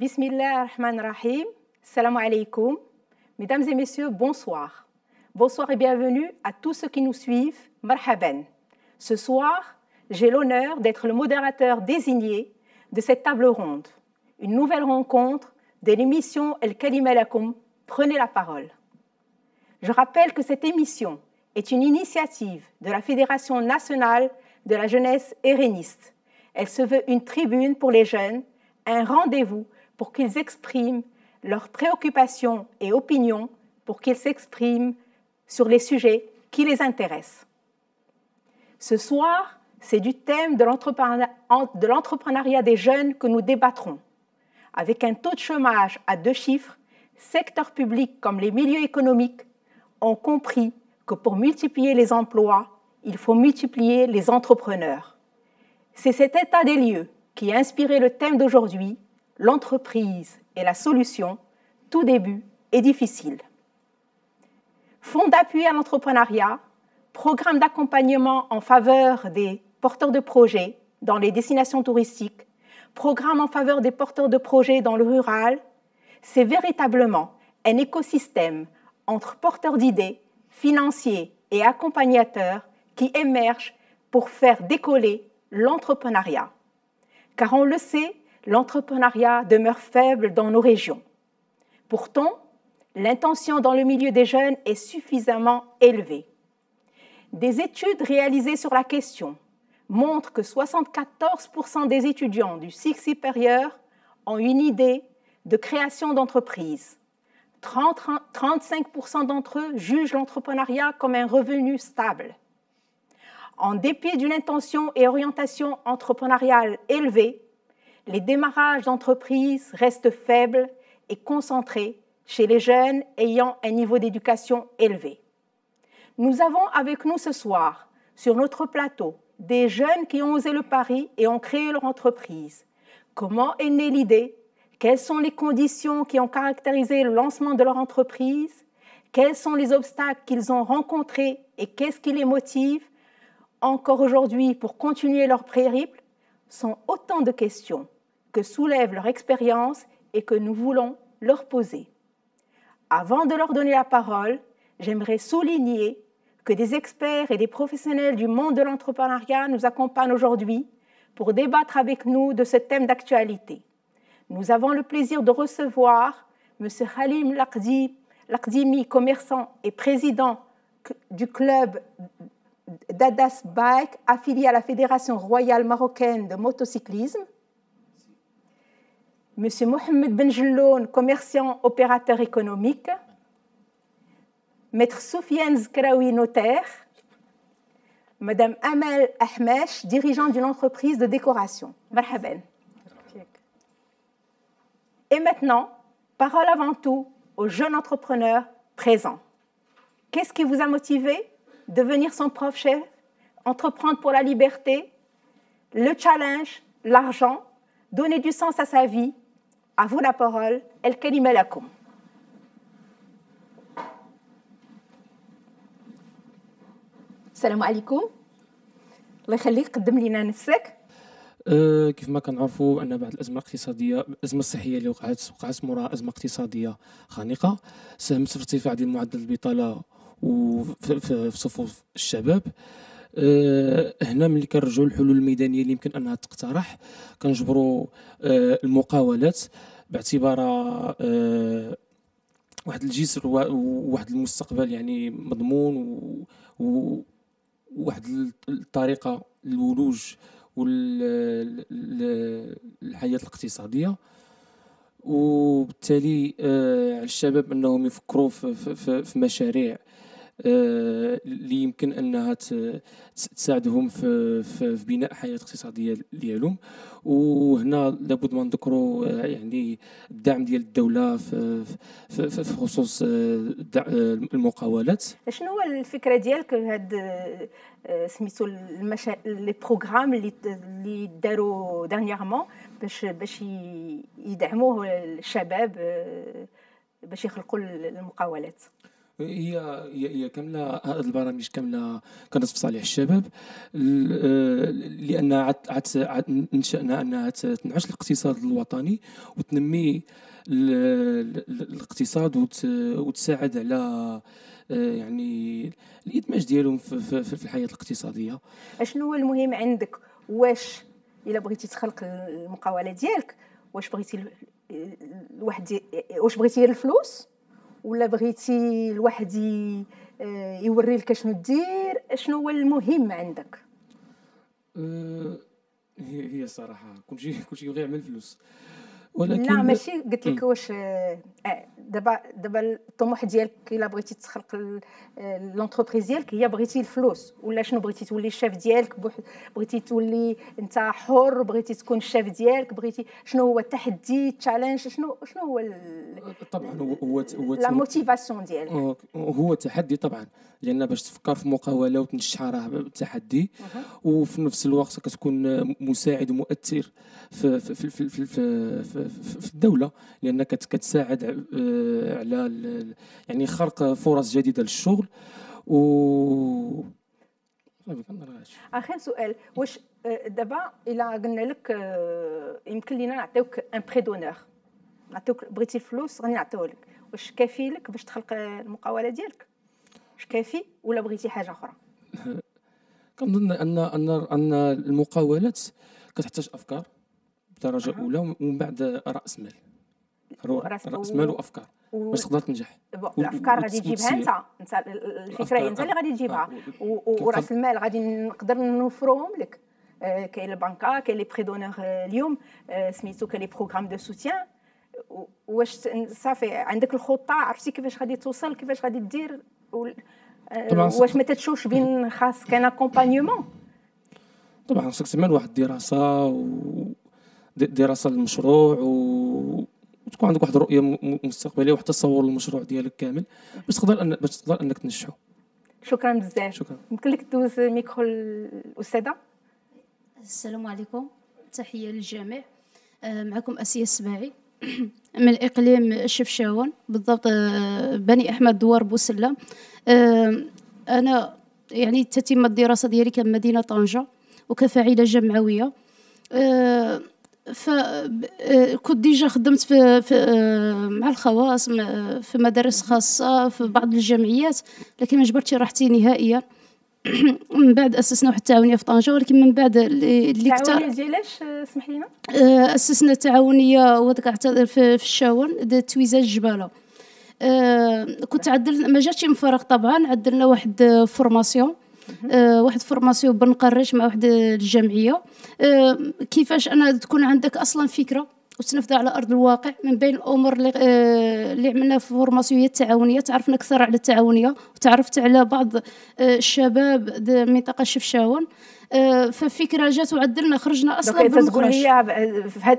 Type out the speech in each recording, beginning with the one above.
Bismillah ar-Rahman ar-Rahim. Salam alaikum. Mesdames et messieurs, bonsoir. Bonsoir et bienvenue à tous ceux qui nous suivent. Marhaban. Ce soir, j'ai l'honneur d'être le modérateur désigné de cette table ronde. Une nouvelle rencontre de l'émission El Kalima Lakoum, Prenez la parole. Je rappelle que cette émission est une initiative de la Fédération nationale de la jeunesse héréniste. Elle se veut une tribune pour les jeunes, un rendez-vous pour qu'ils expriment leurs préoccupations et opinions, pour qu'ils s'expriment sur les sujets qui les intéressent. Ce soir, c'est du thème de l'entrepreneuriat des jeunes que nous débattrons. Avec un taux de chômage à 2 chiffres, secteurs publics comme les milieux économiques ont compris que pour multiplier les emplois, il faut multiplier les entrepreneurs. C'est cet état des lieux qui a inspiré le thème d'aujourd'hui, l'entreprise et la solution, tout début est difficile. Fonds d'appui à l'entrepreneuriat, programme d'accompagnement en faveur des porteurs de projets dans les destinations touristiques, programme en faveur des porteurs de projets dans le rural, c'est véritablement un écosystème entre porteurs d'idées, financiers et accompagnateurs qui émergent pour faire décoller l'entrepreneuriat. Car on le sait, l'entrepreneuriat demeure faible dans nos régions. Pourtant, l'intention dans le milieu des jeunes est suffisamment élevée. Des études réalisées sur la question montrent que 74% des étudiants du cycle supérieur ont une idée de création d'entreprise. 35% d'entre eux jugent l'entrepreneuriat comme un revenu stable. En dépit d'une intention et orientation entrepreneuriale élevée, les démarrages d'entreprises restent faibles et concentrés chez les jeunes ayant un niveau d'éducation élevé. Nous avons avec nous ce soir, sur notre plateau, des jeunes qui ont osé le pari et ont créé leur entreprise. Comment est née l'idée? Quelles sont les conditions qui ont caractérisé le lancement de leur entreprise? Quels sont les obstacles qu'ils ont rencontrés et qu'est-ce qui les motive encore aujourd'hui pour continuer leur périple? Sont autant de questions que soulève leur expérience et que nous voulons leur poser. Avant de leur donner la parole, j'aimerais souligner que des experts et des professionnels du monde de l'entrepreneuriat nous accompagnent aujourd'hui pour débattre avec nous de ce thème d'actualité. Nous avons le plaisir de recevoir M. Halim Lakdimi, commerçant et président du club d'Adas Bike, affilié à la Fédération royale marocaine de motocyclisme. M. Mohamed Benjelloun, commerçant opérateur économique. Maître Soufiane Zkraoui, notaire. Madame Amel Ahmesh, dirigeante d'une entreprise de décoration. Marhaban. Et maintenant, parole avant tout aux jeunes entrepreneurs présents. Qu'est-ce qui vous a motivé? Devenir son propre chef, entreprendre pour la liberté, le challenge, l'argent, donner du sens à sa vie. À vous la parole, El Kalima Lakoum. السلام عليكم. الله يخليك قدم لنا نفسك. كيف ما كنعرفوا ان بعد الازمه الاقتصاديه الازمه الصحيه اللي وقعت موراها ازمه اقتصاديه خانقه ساهمت في ارتفاع ديال معدل البطاله وفي صفوف الشباب. هنا ملي كنرجعوا للحلول الميدانيه اللي يمكن انها تقترح كنجبروا المقاولات باعتبارها واحد الجسر وواحد المستقبل يعني مضمون وواحد الطريقه للولوج والحياه الاقتصاديه. وبالتالي على الشباب انهم يفكروا في مشاريع اللي يمكن انها تساعدهم في بناء حياه اقتصاديه ديالهم. وهنا لابد ما نذكروا يعني الدعم ديال الدوله في خصوص المقاولات. شنو هو الفكره ديالك هاد سميتو لي بروغرام اللي داروا دانييرمون باش يدعموه الشباب باش يخلقوا المقاولات؟ هي كامله، هذه البرامج كامله كانت في صالح الشباب، لان نشأنا انها تنعش الاقتصاد الوطني وتنمي الاقتصاد وتساعد على يعني الادماج ديالهم في الحياه الاقتصاديه. اشنو هو المهم عندك؟ واش الا بغيتي تخلق المقاوله ديالك، واش بغيتي الواحد، واش بغيتي الفلوس، ولا بغيتي الواحد يوري لك شنو دير؟ شنو هو المهم عندك؟ هي صراحه كلشي يبغي يعمل فلوس، لا ولكن ماشي قلت لك واش دابا الطموح ديالك الا بغيتي تخلق لونتربريز ديالك، هي بغيتي الفلوس ولا شنو؟ بغيتي تولي الشيف ديالك، بغيتي تولي انت حر، بغيتي تكون الشيف ديالك، بغيتي شنو هو التحدي التشالنج؟ شنو هو طبعا هو لا موتيفاسيون ديالك؟ هو تحدي طبعا، لان باش تفكر في مقاوله وتنجحها راه تحدي، وفي نفس الوقت كتكون مساعد ومؤثر في الدوله، لانك كتساعد على يعني خلق فرص جديده للشغل. و اخر سؤال، واش دابا الا قلنا لك يمكن لينا نعطيوك ان بري دونور، نعطيوك بغيتي الفلوس غادي نعطيوه لك، واش كافي لك باش تخلق المقاوله ديالك؟ واش كافي ولا بغيتي حاجه اخرى؟ كنظن ان المقاولات كتحتاج افكار بدرجه اولى، ومن بعد راس مال. راس مال وافكار باش تقدر تنجح. الافكار غادي تجيبها انت الفكره هي انت اللي غادي تجيبها، وراس المال غادي نقدر نوفروهم لك. كاين البنكه، كاين لي بري دونور اليوم، سميتو كاين لي بروغرام دو سوتيان. واش صافي عندك الخطه، عرفتي كيفاش غادي توصل، كيفاش غادي دير؟ واش ما تتشوفش بين خاص كان اكومبانيومون؟ طبعا خصك تعمل واحد الدراسه دراسه للمشروع، وتكون عندك واحد الرؤيه مستقبليه وحتى تصور المشروع ديالك كامل باش تقدر انك تنجحو. شكرا بزاف. شكرا. يمكن لك دوز ميكرو الاستاذه. السلام عليكم، تحيه للجميع. معكم اسيا السباعي من اقليم الشفشاون، بالضبط بني احمد دوار بوسلة. انا يعني تتم الدراسه ديالي كمدينه طنجه وكفاعله جمعويه. كنت ديجا خدمت مع الخواص في مدارس خاصه في بعض الجمعيات، لكن ما جبرتش راحتي نهائيا. من بعد اسسنا واحد التعاونيه في طنجه، ولكن من بعد اللي التعاونيه ديالاش اسمح لينا؟ اسسنا تعاونيه وذاك في الشاون تويزه الجباله. كنت ما جاتش من فراغ طبعا، عدلنا واحد فورماسيون، واحد فورماسيون بنقرش مع واحد الجمعيه، كيفاش انا تكون عندك اصلا فكره وتنفذها على ارض الواقع. من بين الامور اللي عملنا في فورماسيون هي التعاونيه، تعرفنا اكثر على التعاونيه وتعرفت على بعض الشباب منطقه شفشاون. ففكره جات وعدلنا، خرجنا اصلا تقول لي في هاد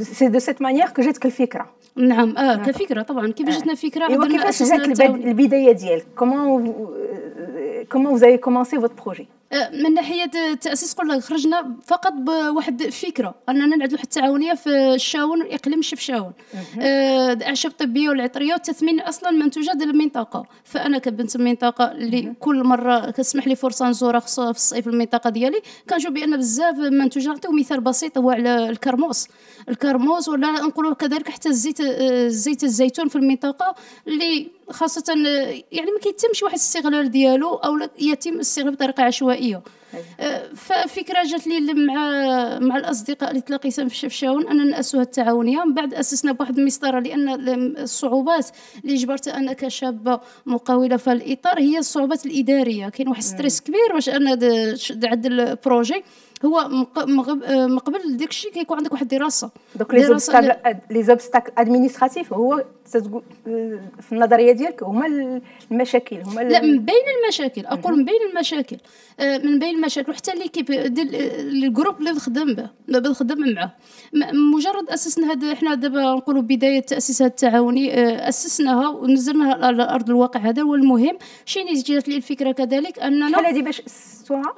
سي دو سيت مانيير كو جاتك الفكره؟ نعم كفكره طبعا. كيفاش جاتنا فكره؟ عدلنا كيفاش جات البدايه ديالك؟ كومون vous avez commencé votre projet؟ من ناحيه التاسيس قلنا خرجنا فقط بواحد فكره اننا نعملوا واحد التعاونيه في الشاون واقليم شفشاون، الاعشاب الطبيه والعطريه وتثمين اصلا منتوجات ديال المنطقه. فانا كبنت المنطقه اللي كل مره كتسمح لي فرصه نزورها، خصوصا في الصيف المنطقه ديالي، كنشوف بان بزاف منتوجات. نعطيو مثال بسيط هو على الكرموس، ولا نقولوا كذلك حتى زيت الزيتون في المنطقه اللي خاصه يعني ما كيتمش واحد الاستغلال ديالو او يتم الاستغلال بطريقه عشوائيه. ففكره جات لي مع الاصدقاء اللي تلاقيتهم في شفشاون ان ناسسوا التعاونيه. من بعد اسسنا بواحد المسطره، لان الصعوبات اللي جبرت انا كشابه مقاوله في الاطار هي الصعوبات الاداريه. كاين واحد ستريس كبير باش انا نعدل البروجي. هو من قبل داك الشيء كيكون عندك واحد الدراسه. دونك لي زوبستاكل ادمينستراتيف هو في النظريه ديالك هما المشاكل؟ لا، من بين المشاكل اقول، من بين المشاكل وحتى ليكيب ديال الجروب اللي بنخدم معاه. مجرد اسسنا هذا، احنا دابا نقولوا بدايه تاسيس هذا التعاوني، اسسناها ونزلناها على ارض الواقع. هذا هو المهم. شنو جات لي الفكره كذلك اننا شحال هذه باش اسستوها؟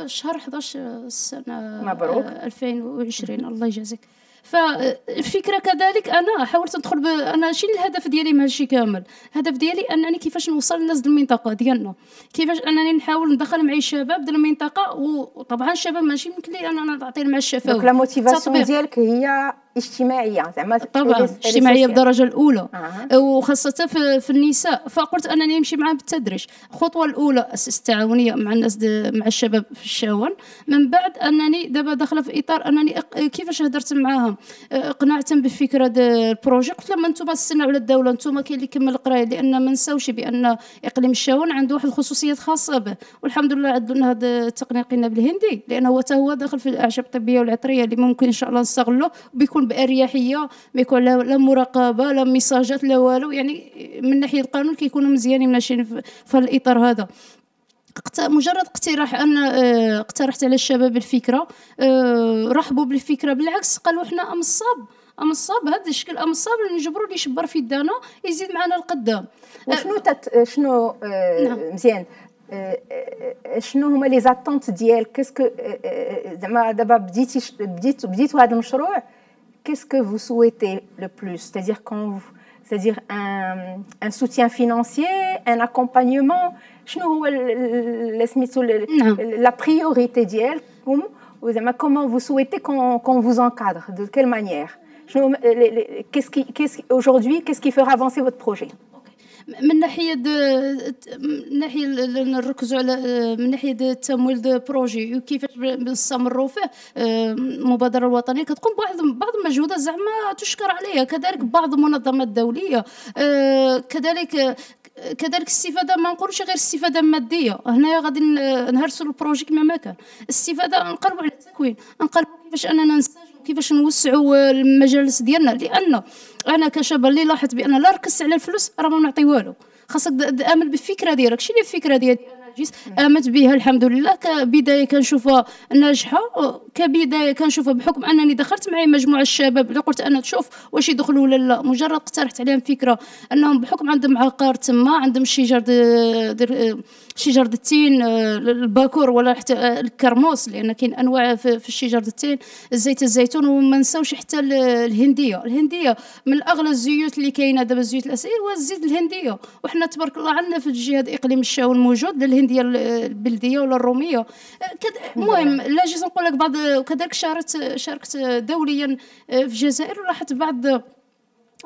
شهر 11 السنه مبروك 2020 الله يجازيك. فالفكره كذلك انا حاولت ندخل انا شنو الهدف ديالي من هادشي كامل. الهدف ديالي انني كيفاش نوصل للناس ديال المنطقه ديالنا، كيفاش انني نحاول ندخل معي الشباب ديال المنطقه. وطبعا الشباب ماشي يمكن لي انا نعطي مع الشفاوي. دونك لا موتيفاسيون ديالك هي اجتماعيه زعما طبعا اجتماعيه بالدرجه الاولى. وخاصه في النساء. فقلت انني نمشي معاهم بالتدريج. الخطوه الاولى اسس التعاونيه مع الناس مع الشباب في الشاون. من بعد انني دابا داخله في اطار انني كيفاش هدرت معاهم قنعتهم بالفكره ديال البروجي. قلت لهم انتم تستناو على الدوله، انتم كاين اللي يكمل القرايه، لان ما نساوش بان اقليم الشاون عنده واحد الخصوصيات خاصه به. والحمد لله عندنا لنا هذا التقنيه قلنا بالهندي، لانه هو حتى هو داخل في الاعشاب الطبيه والعطريه اللي ممكن ان شاء الله نستغلوه وبيكون باريحيه، ما يكون لا مراقبه لا ميساجات لا والو. يعني من ناحيه القانون كيكونوا مزيانين ماشيين في الاطار هذا. مجرد اقتراح انا اقترحت على الشباب الفكره، رحبوا بالفكره. بالعكس قالوا احنا امصاب هذا الشكل امصاب اللي نجبروا اللي يشبر في يدانا يزيد معنا القدام. شنو مزيان شنو هما لي زاتونت ديالك؟ كاسكو زعما دابا بديتوا هذا المشروع، qu'est-ce que vous souhaitez le plus? C'est-à-dire un soutien financier, un accompagnement. شنو هو سميتو la priorité ديالكم؟ وزعما comment vous souhaitez qu'on vous encadre? De quelle manière? Aujourd'hui, qu'est-ce qui fera avancer votre projet? من ناحيه نركزوا على من ناحيه التمويل دو بروجي وكيفاش نستمروا فيه. المبادره الوطنيه كتقوم بعض المجهودات زعما تشكر عليها، كذلك بعض المنظمات الدوليه. كذلك الاستفاده ما نقولش غير استفاده ماديه. هنايا غادي نهرسوا البروجي كما ما كان. الاستفاده نقلبوا على التكوين، نقلبوا كيفاش اننا نستاجروا، كيفاش نوسعوا المجالس ديالنا. لان انا كشاب اللي لاحظت بان لا ركزت على الفلوس راه ما نعطي والو. خاصك تامن بالفكره ديالك. شنو هي الفكره ديالي؟ جيت امنت بها الحمد لله. كبدايه كنشوفها ناجحه، كبدايه كنشوفها بحكم انني دخلت معي مجموعه الشباب اللي قلت انا تشوف واش يدخلوا ولا لا. مجرد اقترحت عليهم فكره انهم بحكم عندهم عقار تما، عندهم شجر التين الباكور ولا حتى الكرموس، لان كاين انواع في الشجر التين، زيت الزيتون. وما نساوش حتى الهنديه من اغلى الزيوت اللي كاينه دابا، الزيوت الاساسيه هو الزيت الهنديه. وحنا تبارك الله عندنا في الجهه اقليم الشاون موجود الهنديه البلديه ولا الروميه. المهم لا جيت نقول لك بعض. وكذلك شاركت دوليا في الجزائر،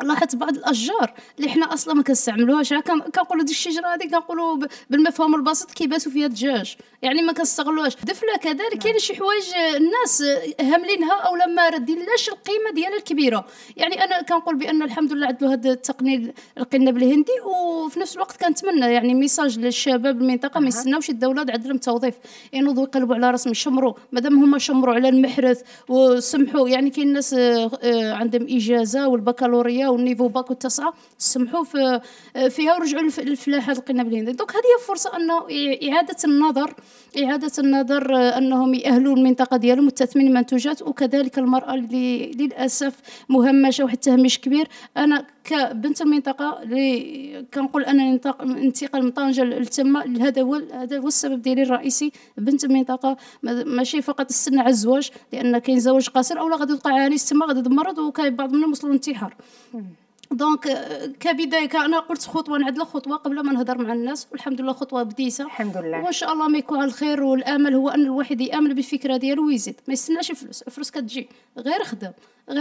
لاحظت بعض الاشجار اللي حنا اصلا ما كنستعملوهاش. كنقولوا ديك الشجره هذه كنقولوا بالمفهوم البسيط كيباتوا فيها الدجاج، يعني ما كنستغلوهاش. دفله كذلك كاين شي حوايج الناس هاملينها او ما رادينلاش القيمه ديالها الكبيره. يعني انا كنقول بان الحمد لله عندنا هذا التقنيه القنه بالهندي. وفي نفس الوقت كنتمنى يعني ميساج للشباب المنطقه ما يستناوش الدوله عندهم توظيف، ينوضوا يقلبوا على راسهم يشمروا. مادام هما شمروا على المحرث وسمحوا، يعني كاين ناس عندهم اجازه والبكالوريا والنيفو باك والتسعه سمحوا فيها ورجعوا للفلاحه القنه بالهندي. دونك هذه هي فرصه انه اعاده النظر انهم يأهلوا المنطقه ديالهم وتثمين المنتوجات. وكذلك المراه اللي للاسف مهمشه واحد التهميش كبير. انا كبنت المنطقه اللي كنقول انا انتقال من طنجه لتما، هذا هو السبب ديالي الرئيسي. بنت المنطقه ماشي فقط استنى على الزواج، لان كاين زواج قصير اولا غادي تلقى عانيس تما غادي تمرض، وكاين بعض منهم وصلوا للانتحار. دونك كبدايه انا قلت خطوه نعدل خطوه قبل ما نهضر مع الناس، والحمد لله خطوه بديسه الحمد لله. وان شاء الله ما يكون على الخير. والامل هو ان الواحد يامن بالفكره ديالو ويزيد، ما يستناش الفلوس كتجي غير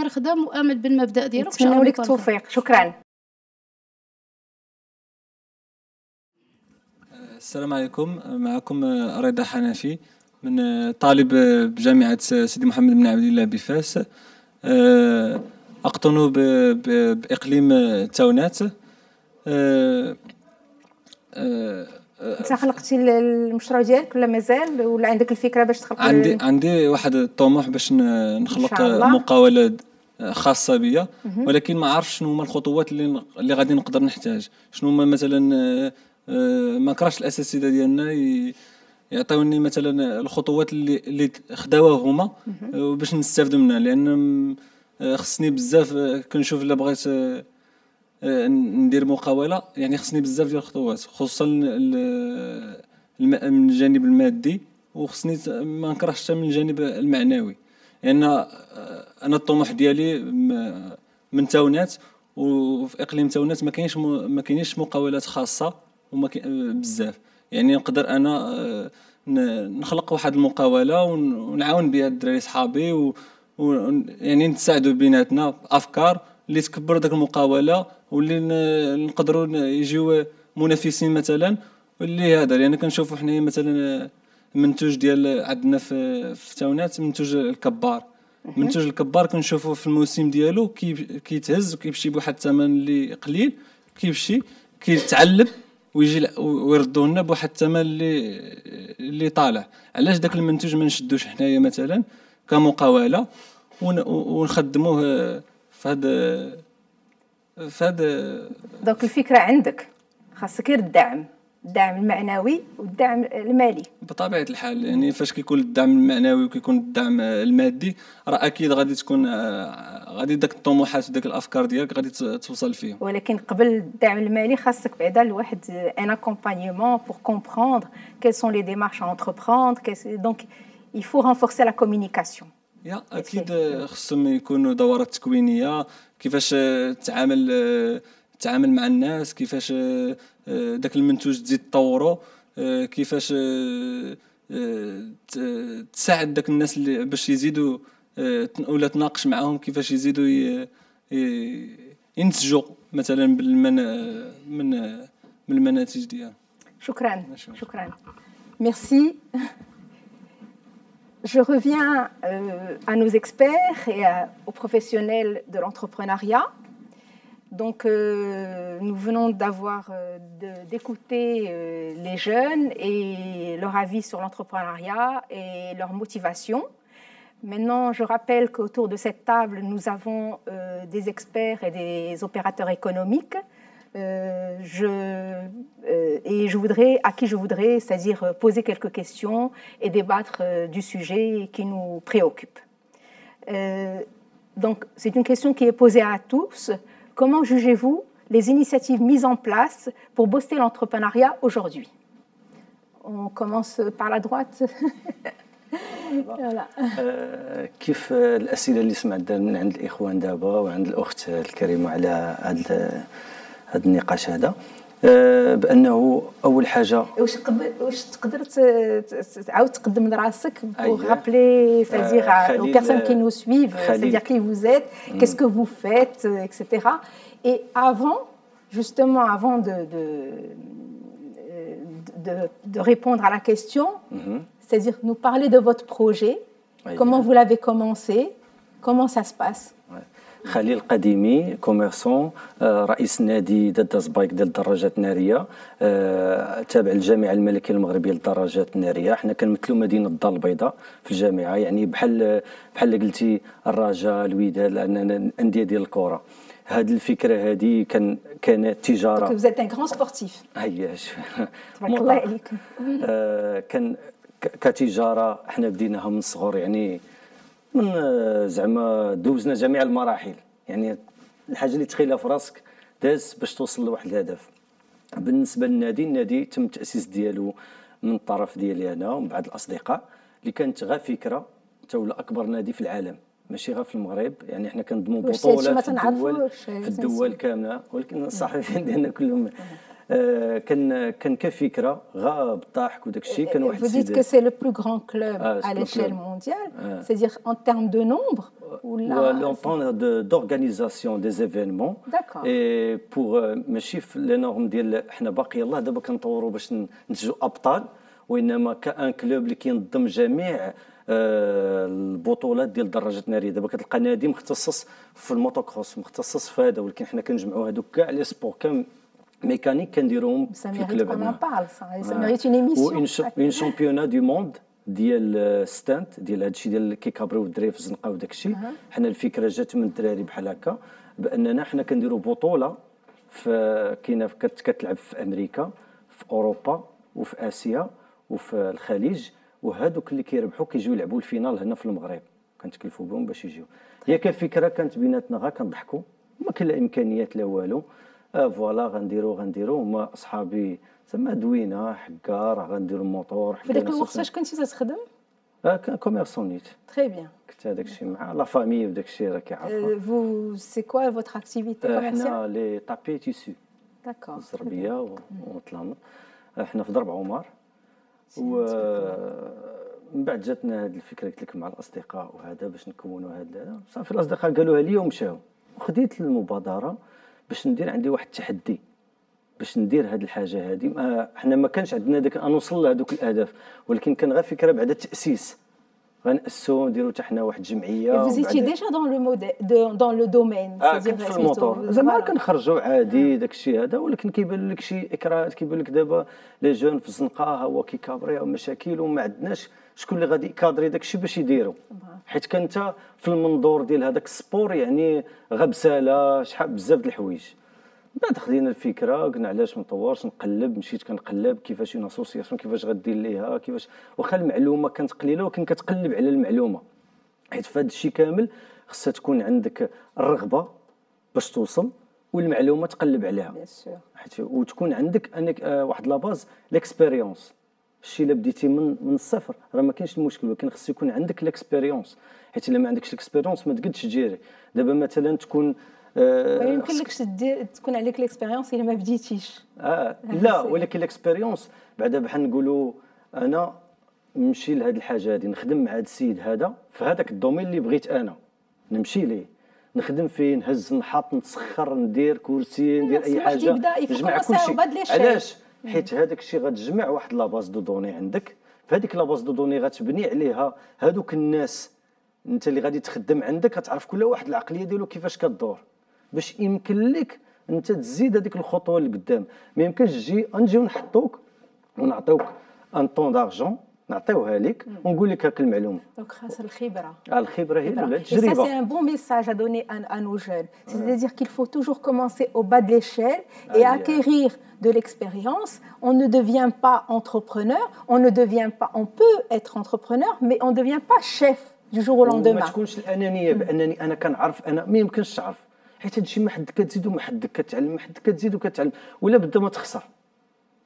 خدام وامل بالمبدا ديالو. نتمنى لك التوفيق. شكرا. السلام عليكم. معكم رضا حنفي، من طالب بجامعه سيدي محمد بن عبد الله بفاس، أقطن بإقليم تاونات. انت خلقتي المشروع ديالك ولا مازال، ولا عندك الفكره باش تخلق؟ عندي واحد الطموح باش نخلق مقاولة خاصه بيا، ولكن ما عرفش شنو هما الخطوات اللي غادي نقدر نحتاج. شنو هما مثلا ما كرهش الاساتذه ديالنا يعطيوني مثلا الخطوات اللي خداوها هما باش نستافد منها، لان خصني بزاف. كنشوف الا بغيت ندير مقاوله يعني خصني بزاف ديال الخطوات، خصوصا من الجانب المادي، وخصني ما نكرهش حتى من الجانب المعنوي. لان انا الطموح ديالي من تاونات، وفي اقليم تاونات ما كاينينش مقاولات خاصه وما بزاف. يعني نقدر انا نخلق واحد المقاوله ونعاون بها الدراري صحابي، يعني نتساعدوا بيناتنا بافكار اللي تكبر داك المقاوله، واللي نقدروا يجيو منافسين مثلا. واللي هذا لان كنشوفوا حنايا مثلا المنتوج ديال عندنا في تاونات، المنتوج الكبار. المنتوج الكبار كنشوفوا في الموسم ديالو كيتهز وكيمشي بواحد الثمن اللي قليل، كيمشي كيتعلب ويجي ويردوا لنا بواحد الثمن اللي طالع. علاش داك المنتوج ما نشدوش حنايا مثلا كمقاوله ونخدموه في هذا دونك الفكره عندك خاصك غير الدعم المعنوي والدعم المالي. بطبيعه الحال، يعني فاش كيكون الدعم المعنوي وكيكون الدعم المادي، راه اكيد غادي تكون غادي داك الطموحات وداك الافكار ديالك غادي توصل فيهم. ولكن قبل الدعم المالي خاصك بعدا الواحد ان اكومبانيمون pour comprendre quelles sont les démarches à entreprendre. Donc il faut renforcer la communication. اكيد خصهم يكونوا دورات تكوينيه، كيفاش تعامل مع الناس، كيفاش داك المنتوج تزيد تطورو، كيفاش تساعد داك الناس اللي باش يزيدوا، ولا تناقش معهم كيفاش يزيدوا ينتجوا مثلا من المناتج ديالهم. شكرا. Merci. Je reviens à nos experts et aux professionnels de l'entrepreneuriat. Donc, nous venons d'écouter les jeunes et leur avis sur l'entrepreneuriat et leur motivation. Maintenant, je rappelle qu'autour de cette table, nous avons des experts et des opérateurs économiques. À qui je voudrais, c'est-à-dire poser quelques questions et débattre du sujet qui nous préoccupe. Donc, c'est une question qui est posée à tous. Comment jugez-vous les initiatives mises en place pour booster l'entrepreneuriat aujourd'hui? On commence par la droite. كيف الأسئلة اللي سمعتها من عند الإخوان دابا وعند الأخت الكريمة على هذا النقاش هذا، بأنه أول حاجة واش تقدر تعاود تقدم راسك pour rappeler, c'est-à-dire aux personnes qui nous suivent, c'est-à-dire qui vous êtes, qu'est-ce que vous faites, etc. Et avant de répondre à la question, c'est-à-dire nous parler de votre projet, comment vous l'avez commencé, comment ça se passe. خليل قديمي كوميرسون، رئيس نادي دادا زبايك ديال الدراجات الناريه، تابع الجامعه الملكيه المغربيه للدراجات الناريه. حنا كنمثلوا مدينه الدار البيضاء في الجامعه، يعني بحال قلتي الرجاء، الوداد، لان انديه ديال الكره. هذه الفكره هذه كانت تجاره. Vous êtes un grand sportif. عياش تبارك الله عليك. كان كتجاره حنا بديناها من الصغر، يعني من زعما دوزنا جميع المراحل، يعني الحاجه اللي تخيلها في راسك داز باش توصل لواحد الهدف. بالنسبه للنادي، النادي تم التاسيس ديالو من الطرف ديالي انا ومن بعض الاصدقاء، اللي كانت غير فكره تولى اكبر نادي في العالم، ماشي غير في المغرب. يعني حنا كنضموا بطولات في الدول كامله، ولكن الصحفيين ديالنا كلهم كان كفكره غا بالضحك وداك الشيء. كان واحد Vous dites que c'est le plus grand club à l'échelle mondiale, c'est-à-dire en termes de nombre ou en termes d'organisation des événements. D'accord. Et pour ماشي في لي نورم ديال حنا باقي يلاه دابا كنطوروا باش ننتجوا ابطال، وانما كان كلوب اللي كينظم جميع البطولات ديال الدراجات الناريه. دابا كتلقى نادي مختصص في الموتوكروس، مختصص في هذا، ولكن حنا كنجمعوا هذوك كاع لي سبور كام mécanique كنديروهم في الكلوب هنا. Ça mérite une émission. وين شامبيونات دو موند ديال ستانت ديال هادشي ديال كيكابريو الدراري في الزنقه وداك الشيء. حنا الفكره جات من الدراري بحال هكا، باننا حنا كنديروا بطوله كاينه كتلعب في امريكا، في اوروبا، وفي اسيا، وفي الخليج، وهذوك اللي كيربحوا كيجيو يلعبوا الفينال هنا في المغرب، كنتكلفوا بهم باش يجيو. هي كفكره كانت بيناتنا غير كنضحكوا، ما كاين لا امكانيات لا والو. فوالا غنديروا هما اصحابي زعما دوينه حكا راه غنديروا الموطور. في ذاك الوقت اش كنتي تخدم؟ كان كوميرسون نيت. Très bien. كنت هذاك الشيء مع لا فامي وداك الشيء راكي عارفه. C'est quoi votre activité commerciale? حنا لي طابي تيسو. D'accord. الزربيه وطلعنا. حنا في ضرب عمر. من بعد جاتنا هذه الفكره قلت لك مع الاصدقاء وهذا باش نكونوا هذا صافي. الاصدقاء قالوها لي ومشاو، وخديت المبادره باش ندير عندي واحد التحدي باش ندير هذه الحاجه هذه. حنا ما كانش عندنا داك نوصل لهذوك الاهداف، ولكن كان غير فكره بعد التاسيس غنأسسوا نديروا حتى حنا واحد الجمعيه. Vous étiez déjà dans le domaine. كنت في الموتور زعما كنخرجوا عادي داك الشيء هذا، ولكن كيبان لك شي اكراهات، كيبان لك دابا لي جون في الزنقه ها هو كيكابريو مشاكل وما عندناش شكون اللي غادي يكادري داك الشيء باش يديروا، حيت كنت في المنظور ديال هذاك السبور يعني غبساله شحال بزاف د الحوايج. بعد خدينا الفكره قلنا علاش ما نطورش، نقلب، مشيت كنقلب كيفاش اون اسوسياسيون كيفاش غدير ليها، كيفاش واخا المعلومه كانت قليله ولكن كتقلب على المعلومه، حيت في هذا الشيء كامل خصها تكون عندك الرغبه باش توصل والمعلومه تقلب عليها، حيت وتكون عندك انك واحد لاباز ليكسبيريونس. الشيء الا بديتي من الصفر راه ما كاينش المشكل، ولكن خص يكون عندك ليكسبيريونس، حيت الا ما عندكش ليكسبيريونس ما تقدش تجيري. دابا مثلا تكون ما يمكنلكش تكون عليك ليكسبيريونس الا ما بديتيش. لا، ولكن ليكسبيريونس بعدا بحال نقولوا انا نمشي لهاد الحاجه هذه، نخدم مع هذا السيد هذا في هذاك الدومين اللي بغيت انا نمشي ليه، نخدم فيه، نهز نحط نتسخر ندير كرسي ندير اي حاجه، نجمع كل شيء. علاش؟ حيت هذاك الشيء غتجمع واحد لاباز دو دوني عندك، في هذيك لاباز دو دوني غتبني عليها هذوك الناس انت اللي غادي تخدم عندك، غتعرف كل واحد العقليه ديالو كيفاش كدور باش يمكن لك انت تزيد هذيك الخطوه اللي قدام. ما يمكنش نجيو نحطوك ونعطيوك ان طون دارجون نعطيوها لك ونقول لك هاك المعلومه. دونك خاص الخبره. الخبره هي التجربه. Ça c'est un bon message à donner à nos jeunes. C'est-à-dire qu'il faut toujours commencer au bas de l'échelle et acquérir de l'expérience. On ne devient pas entrepreneur, on peut être entrepreneur mais on ne devient pas chef du jour au lendemain. ما تكونش الانانيه بانني انا كنعرف، انا ما يمكنش تعرف، حيت هادشي ما حدك كتزيد وما حدك كتعلم، ما حدك كتزيد وكتعلم، ولا بدا ما تخسر.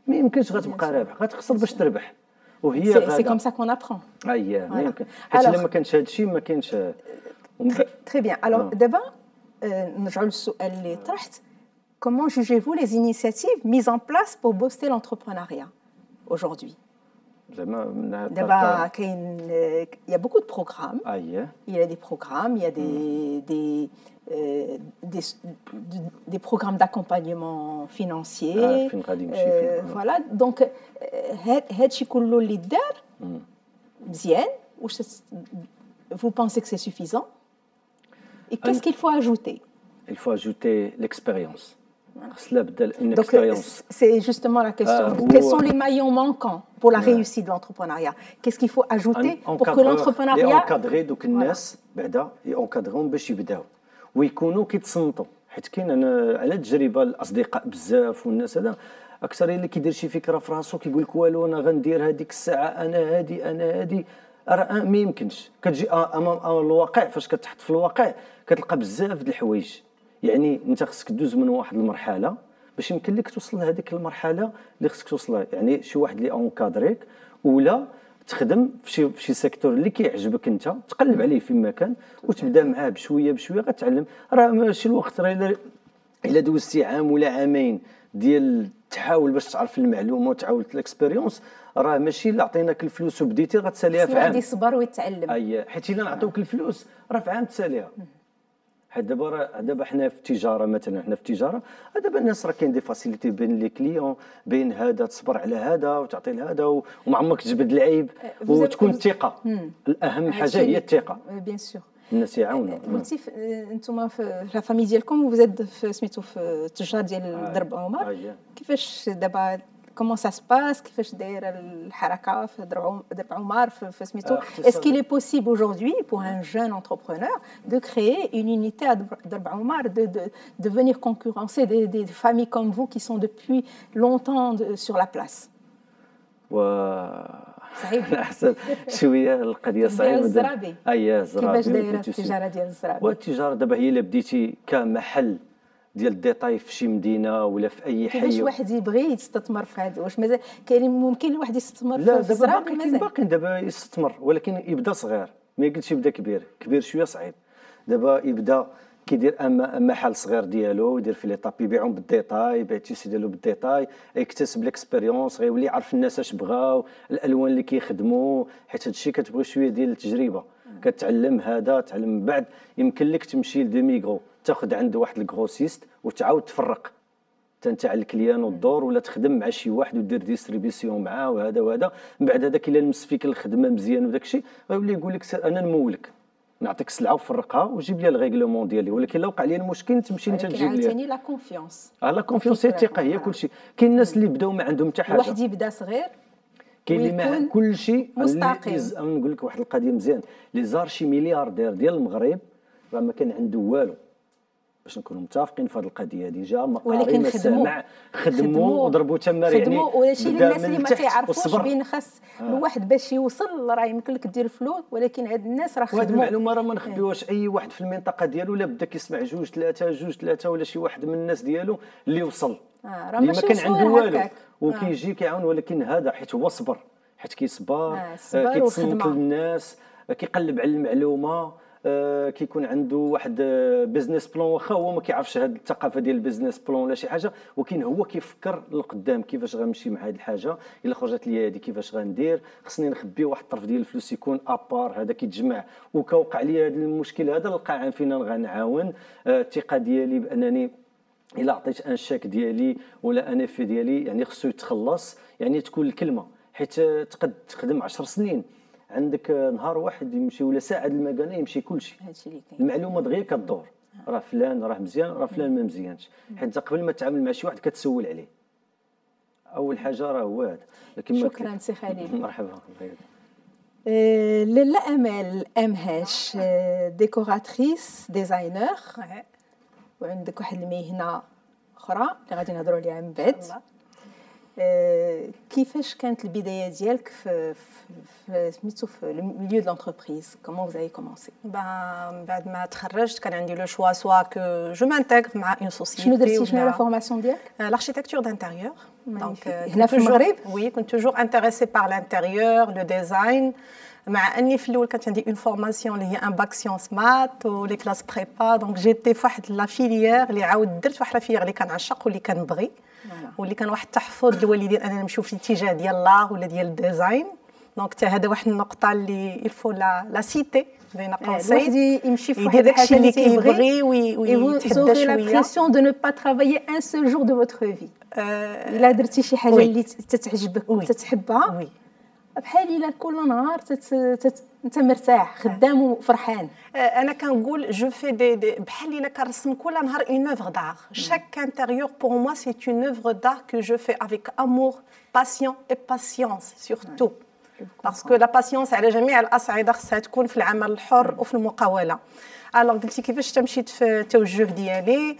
ما يمكنش غتبقى رابح، غتخسر باش تربح. وهي سي كوم سا كون ابرون. ما يمكن، حيت الا ما كانش هادشي ما كاينش. تري بيان. الوغ دابا نرجعوا للسؤال اللي طرحت. Comment jugez-vous les initiatives mises en place pour booster l'entrepreneuriat aujourd'hui? D'abord, il y a beaucoup de programmes. Il y a des programmes, il y a des programmes d'accompagnement financier. Voilà, donc هادشي كله اللي دار مزيان. Vous pensez que c'est suffisant? Et qu'est-ce qu'il faut ajouter? Il faut ajouter l'expérience. Donc, c'est justement la question. Quels sont les maillons manquants pour la réussite de l'entrepreneuriat? Qu'est-ce qu'il faut ajouter pour que l'entrepreneuriat... encadrer دوك الناس بعدا ينكادرون باش يبداو ويكونوا كيتصنتوا، حيت كاين انا على تجربه الاصدقاء بزاف والناس هذا اكثر اللي كيدير شي فكره في راسو كيقول لك والو انا غندير هذيك الساعه انا هادي راه ما يمكنش. كتجي امام الواقع، فاش كتحط في الواقع كتلقى بزاف د الحوايج. يعني انت خصك دوز من واحد المرحله باش يمكن لك توصل لهذيك المرحله اللي خصك توصلها. يعني شي واحد اللي اونكادريك ولا تخدم في شي سيكتور اللي كيعجبك انت، تقلب عليه فيما كان وتبدا معاه بشويه غتعلم. راه ماشي الوقت، راه الا دوزتي عام ولا عامين ديال تحاول باش تعرف المعلومه وتعاود الاكسبيريونس، راه ماشي اللي عطيناك الفلوس وبديتي غتساليها في عام. الواحد يصبر ويتعلم. حيت الا نعطيوك الفلوس راه في عام تساليها. حيت دابا حنا في التجاره مثلا، حنا في التجاره دابا الناس راه كاين دي فاسيليتي بين لي كليون، بين هذا تصبر على هذا وتعطي لهذا وما عمرك تجبد العيب وتكون الثقه. الاهم حاجه هي الثقه. بيان سور الناس يعاونوا. قلتي انتم في لا فامي ديالكم وزاد في سميتو في التجار ديال درب عمر، كيفاش دابا comment ça se passe, كيفاش دايره الحركه في درب عمر في سميتو؟ Est-ce qu'il est possible aujourd'hui pour un jeune entrepreneur de créer une unité à درب عمر, de venir concurrencer des familles comme vous qui sont depuis longtemps sur la place? صعيب شويه القضيه صعيبه. الزرابي الزرابي كيفاش دايره التجاره ديال الزرابي؟ والتجاره دابا هي اللي بديتي كمحل ديال الديتاي في شي مدينه ولا في اي حي. كيفاش واحد يبغي يستثمر في هذا؟ واش مازال كاين ممكن الواحد يستثمر لا في الزراعه؟ دابا باقي دابا يستثمر، ولكن يبدا صغير، ما يقولش يبدا كبير، كبير شويه صعيب. دابا يبدا كيدير محل صغير ديالو، يدير في ليطاب، يبيعهم بالديتاي، يبيع التيسي ديالو بالديتاي، يكتسب ليكسبيريونس، غيولي يعرف الناس اش بغاو، الالوان اللي كيخدموا، حيت هذا الشيء كتبغي شويه ديال التجربه، كتعلم هذا تعلم من بعد. يمكن لك تمشي لديميغرو تاخذ عنده واحد الكروسيست وتعاود تفرق انت على الكليان والدور، ولا تخدم مع شي واحد ودير ديستريبيسيون معاه وهذا وهذا. من بعد هذاك الا لمس فيك الخدمه مزيان وداك الشيء غيولي يقول لك انا نمولك، نعطيك السلعه وفرقها وجيب لي الريغلومون ديالي. ولكن لو وقع لي المشكل تمشي انت تجيب لي. عاوتاني لا كونفيونس. لا كونفيونس هي الثقه، هي كل شيء. كاين الناس اللي بداو ما عندهم حتى حاجه، واحد يبدا صغير، كاين اللي مع كل شيء مستقيم. نقول لك واحد القضيه مزيان، لي زارشي ملياردير ديال المغرب راه ما كان عنده والو، باش نكونوا متفقين في هذه القضيه هذه. جا مقاري ما سامع، خدموا وضربوا تمارين، يعني ولا شي الناس اللي ما تعرفوش بين خاص الواحد باش يوصل راه يمكن لك دير فلوس، ولكن هاد الناس راه خدموا. وهذه المعلومه راه ما نخبيوهاش. اي واحد في المنطقه ديالو لا بدا كيسمع جوج ثلاثه ولا شي واحد من الناس ديالو اللي وصل، اللي ما كان عنده والو وكيجي كيعاون. ولكن هذا حيت هو صبر، حيت كيصبر، كيتصنت للناس، كيقلب على المعلومه، كيكون عنده واحد بيزنس بلان، واخا هو ما كيعرفش هذه الثقافه ديال البيزنس بلان ولا شي حاجه، ولكن هو كيفكر لقدام كيفاش غنمشي مع هذه الحاجه. الا خرجت لي هذه كيفاش غندير، خصني نخبي واحد الطرف ديال الفلوس يكون ابار، هذا كيتجمع. وكوقع لي هذا المشكل هذا نلقى فين غنعاون. الثقه ديالي بانني الا عطيت ان شاك ديالي ولا ان اف ديالي يعني خصو يتخلص، يعني تكون الكلمه، حيت تقد تخدم 10 سنين عندك نهار واحد يمشي ولا ساعه المكانه يمشي كلشي. المعلومه دغيا كدور، راه فلان راه مزيان، راه فلان ما مزيانش، حيت قبل ما تتعامل مع شي واحد كتسول عليه. اول حاجه راه هو هذا. لكن شكرا سي خليل. مرحبا. لاله امل امهاش ديكوراتريس ديزاينر، وعندك واحد المهنه اخرى اللي غادي نهضروا عليها من بعد. كيفاش كانت البدايه ديالك في سميتو في الميليو دو لونتربريز؟ كومون vous avez commencé؟ بعد ما تخرجت كان عندي لو شوا سوا كو جو مانتيغ مع اون سوسيتي. شنو درتي؟ شنو لا فورماسيون ديالك؟ l'architecture d'intérieur. دونك هنا في المغرب؟ وي كنت توجور انتريسي بار l'intérieur لو ديزاين، مع اني في الاول كانت عندي اون فورماسيون اللي هي ان باك سيونس مات ولي كلاس بريبا. دونك جيتي في واحد لا فيليير اللي عاود درت واحد لا فيليير اللي كنعشق واللي كنبغي، واللي كان واحد التحفظ الوالدين اننا نمشيو في الاتجاه ديال لاغ ولا ديال الديزاين. دونك حتى هذا واحد النقطه اللي الفو لا سيتي بين قوسين، الواحد يمشي في واحد الحاجه اللي كيبغي ويتحدى شويه. لامبرسيون دو نو با ترافايي ان سول جور دو فوتر في. الا درتي شي حاجه اللي تتعجبك وتتحبها بحال الا كل نهار انت مرتاح خدام وفرحان. انا كنقول جو في دي بحال الا كنرسم كل نهار اون اوفر دار. chaque intérieur pour moi c'est une œuvre d'art que je fais avec amour, passion et patience surtout. parce que la patience على جميع الاصعده خصها تكون في العمل الحر وفي المقاوله. الوغ قلتي كيفاش تمشيت في التوجه ديالي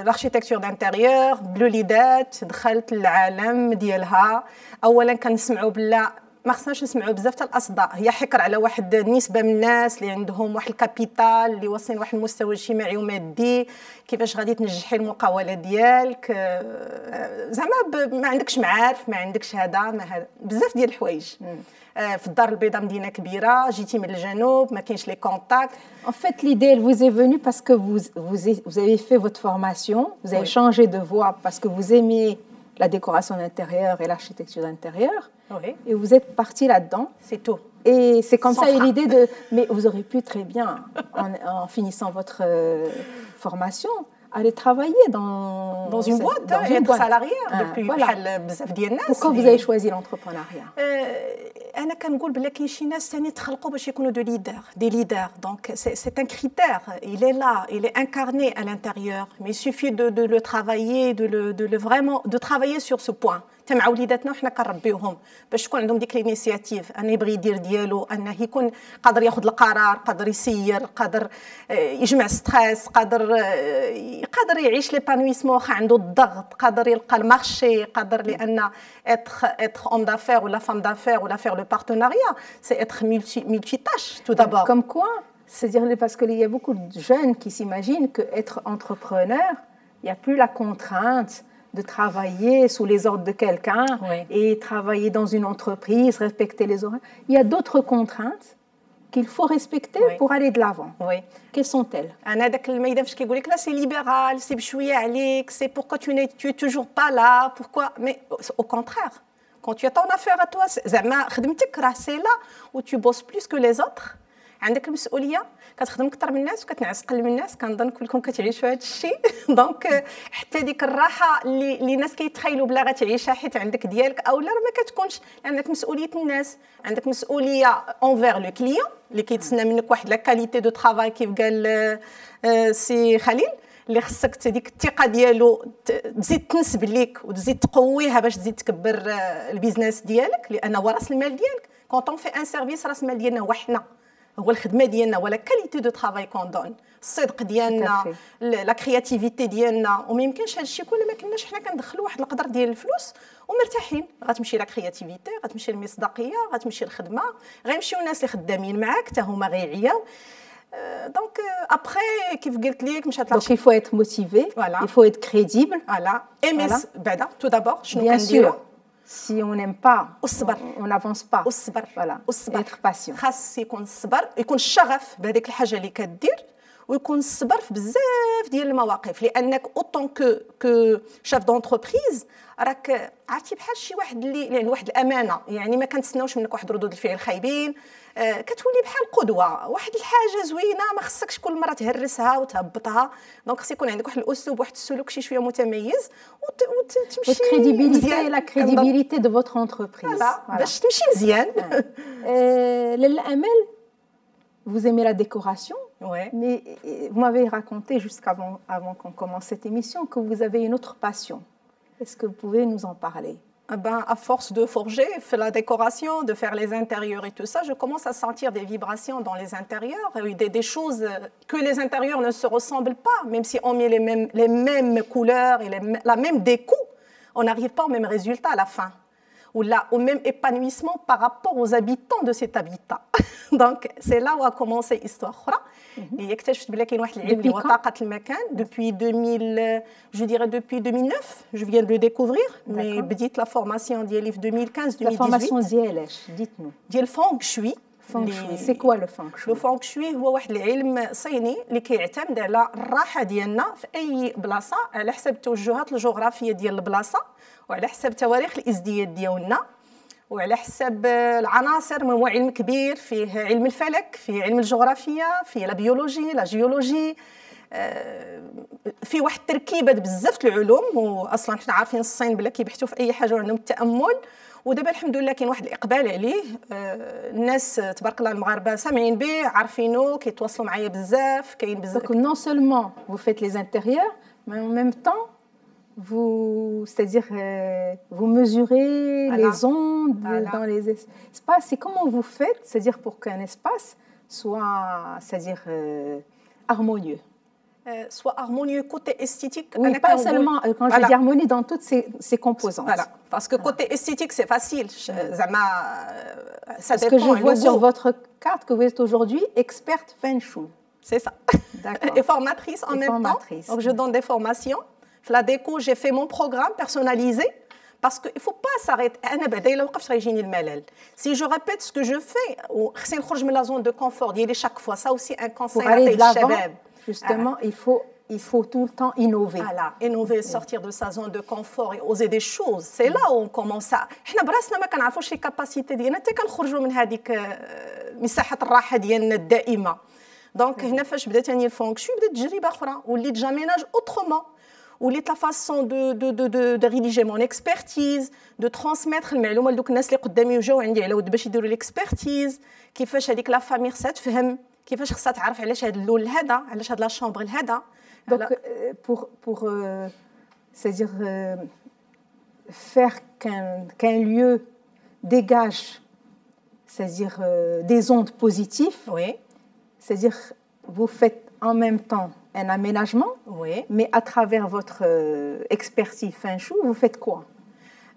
l'architecture d'intérieur بلوليدات، دخلت العالم ديالها. اولا كنسمعوا بلا ما خصناش نسمعوا بزاف تاع الاصداء، هي حكر على واحد النسبه من الناس اللي عندهم واحد الكابيتال اللي واصلين لواحد المستوى اجتماعي ومادي. كيفاش غادي تنجحي المقاوله ديالك؟ زعما ما عندكش معارف، ما عندكش هذا بزاف ديال الحوايج. في الدار البيضاء مدينه كبيره، جيتي من الجنوب ما كاينش لي كونتاكت. En fait, l'idée elle vous est venue parce que vous avez fait votre formation, vous avez changé de voie parce que vous aimiez la décoration d'intérieur et l'architecture d'intérieur. Oui. Et vous êtes parti là-dedans. C'est tout. Et c'est comme ça l'idée de... Mais vous aurez pu très bien, en finissant votre formation, aller travailler dans une boîte, être salarié depuis بزاف ديال الناس. Pourquoi vous avez choisi l'entrepreneuriat? انا كنقول بلا كاين شي ناس ثاني تخلقوا باش يكونوا دي ليدر. دونك سي ان كريتير il est là, il est incarné à l'intérieur, mais il suffit de le travailler, de le vraiment de travailler sur ce point. مع وليداتنا وحنا كنربيوهم باش تكون عندهم ديك الانيسياتيف، انه يبغي يدير ديالو، انه يكون قادر ياخذ القرار، قادر يسير، قادر يجمع ستريس، قادر يعيش ليبانويسمون واخا عنده الضغط، قادر يلقى المارشي، قادر لان être homme d'affaires ou la femme d'affaires ou la faire le partenariat c'est être multitâche tout d'abord. Comme quoi C'est-à-dire parce qu'il y a beaucoup de jeunes qui s'imaginent qu'être entrepreneur, il n'y a plus la contrainte de travailler sous les ordres de quelqu'un et travailler dans une entreprise, respecter les horaires. Il y a d'autres contraintes qu'il faut respecter pour aller de l'avant. Quelles sont-elles? Là, c'est libéral, c'est bchouïa alik, c'est pourquoi tu n'es toujours pas là, pourquoi? Mais au contraire, quand tu as ton affaire à toi, c'est là où tu bosses plus que les autres. عندك المسؤوليه كتخدم اكثر من الناس وكتنعس قل من الناس كنظن كلكم كتعيشوا هذا الشيء دونك حتى ديك الراحه اللي الناس كيتخيلوا بلا غتعيشها حيت عندك ديالك او لا ما كتكونش عندك مسؤوليه الناس عندك مسؤوليه انفير لو كليون اللي كيتسنى منك واحد لا كاليتي دو طرافاي كيف قال سي خليل اللي خصك ديك الثقه ديالو تزيد تنسب ليك وتزيد تقويها باش تزيد تكبر البيزنس ديالك لان هو راس المال ديالك كونطون في ان سيرفيس راس المال ديالنا هو حنا هو الخدمه ديالنا ولا كاليتي دو طرافاي كون دون الصدق ديالنا لا كرياتيفيتي ديالنا وما يمكنش هذا الشيء كله ما كناش حنا كندخلوا واحد القدر ديال الفلوس ومرتاحين غتمشي لا كرياتيفيتي غتمشي المصداقيه غتمشي الخدمه غيمشيو الناس اللي خدامين معاك حتى هما غيعياو donc après كيف قلت لك مشات donc il faut être motivé il faut être crédible aimer بعدا tout d'abord شنو كنديروا Si on n'aime pas, on n'avance pas. Voilà. Être patient. خاص يكون الصبر يكون الشغف بهذيك الحاجه اللي كدير ويكون الصبر في بزاف ديال المواقف لانك اوطون كو شاف دونتربريز راك عرفتي بحال شي واحد اللي يعني واحد الامانه يعني ما كنتسناوش منك واحد ردود الفعل خايبين كتولي بحال قدوه واحد الحاجه زوينه ما خصكش كل مره تهرسها وتهبطها دونك خص يكون عندك واحد الاسلوب واحد السلوك شي شويه متميز وتمشي crédibilité la crédibilité de votre entreprise باش تمشي مزيان للامل vous aimez la décoration mais vous m'avez raconté avant qu'on commence cette émission que vous avez une autre passion. Est-ce que vous pouvez nous en parler? À force de forger, faire la décoration, de faire les intérieurs et tout ça, je commence à sentir des vibrations dans les intérieurs, des choses que les intérieurs ne se ressemblent pas, même si on met les mêmes couleurs et la même déco, on n'arrive pas au même résultat à la fin. Ou là, au même épanouissement par rapport aux habitants de cet habitat. Donc, c'est là où a commencé l'histoire. Et اكتشفت بلا كاين واحد العلم اللي هو طاقة المكان depuis 2000 je dirais depuis 2009 je viens de le découvrir mais بديت la formation ديالي في 2015 2018 la formation ديالاش dites-nous ديال فونغ شوي c'est quoi le feng shui? Le feng shui هو واحد العلم صيني اللي كيعتمد على الراحة ديالنا في أي بلاصة على حسب التوجهات الجغرافية ديال البلاصة وعلى حسب تواريخ الازدياد ديالنا وعلى حسب العناصر هو علم كبير فيه علم الفلك فيه علم الجغرافيا فيه لا بيولوجي لا جيولوجي في واحد تركيبه بزاف العلوم واصلا حنا عارفين الصين بلا كيبحثوا في اي حاجه وعندهم التامل ودابا الحمد لله كاين واحد الاقبال عليه الناس تبارك الله المغاربه سامعين به عارفينه كيتواصلوا معايا بزاف كاين بزاف. Donc non seulement vous faites les intérieurs mais en même temps c'est-à-dire vous mesurez les ondes dans les espaces. Et comment vous faites, c'est-à-dire pour qu'un espace soit, c'est-à-dire harmonieux. Soit harmonieux côté esthétique. Oui, pas seulement quand je dis harmonie dans toutes ses composantes. Voilà, parce que côté esthétique c'est facile. Ça parce que je vois sur votre carte que vous êtes aujourd'hui experte Feng Shui. C'est ça. D'accord. Et formatrice en même temps. Donc je donne des formations. La déco, j'ai fait mon programme personnalisé parce qu'il ne faut pas s'arrêter. Si je répète ce que je fais, c'est la zone de confort. Il y a chaque fois. Ça aussi, un conseil. Pour aller de l'avant, justement, il faut tout le temps innover. Voilà, innover, sortir de sa zone de confort et oser des choses. C'est là où on commence à... احنا براسنا ما كنعرفوش لي كاباسيتي ديالنا حتى كنخرجوا من هذيك مساحه الراحه ديالنا الدائمه. دونك هنا فاش بدات ثاني الفونغ شوي بدات تجربه اخرى وليت جاميناج اوترومون. وليت لا فاسون دو ريديجي مون اكسبرتيز دو ترانسميتر المعلومه لدوك الناس اللي قدامي وجاو عندي على ود باش يديروا ليكسبرتيز كيفاش هذيك لا فامي خصها تفهم كيفاش خصها تعرف علاش هذا اللون هذا علاش هذا لا شامبر هذا. Donc pour c'est-à-dire faire qu'un lieu dégage c'est-à-dire des ondes positives. Oui. C'est-à-dire vous faites en même temps un aménagement, oui. mais à travers votre expertise Feng Shui, vous faites quoi?